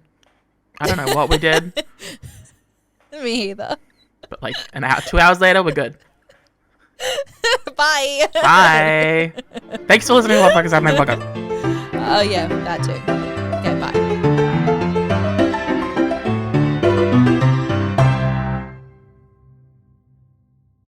I don't know what we did, Me either. but like 2 hours later, we're good. Bye. Bye. Thanks for listening to What the Fuck Is Happening podcast. Oh, yeah, that too.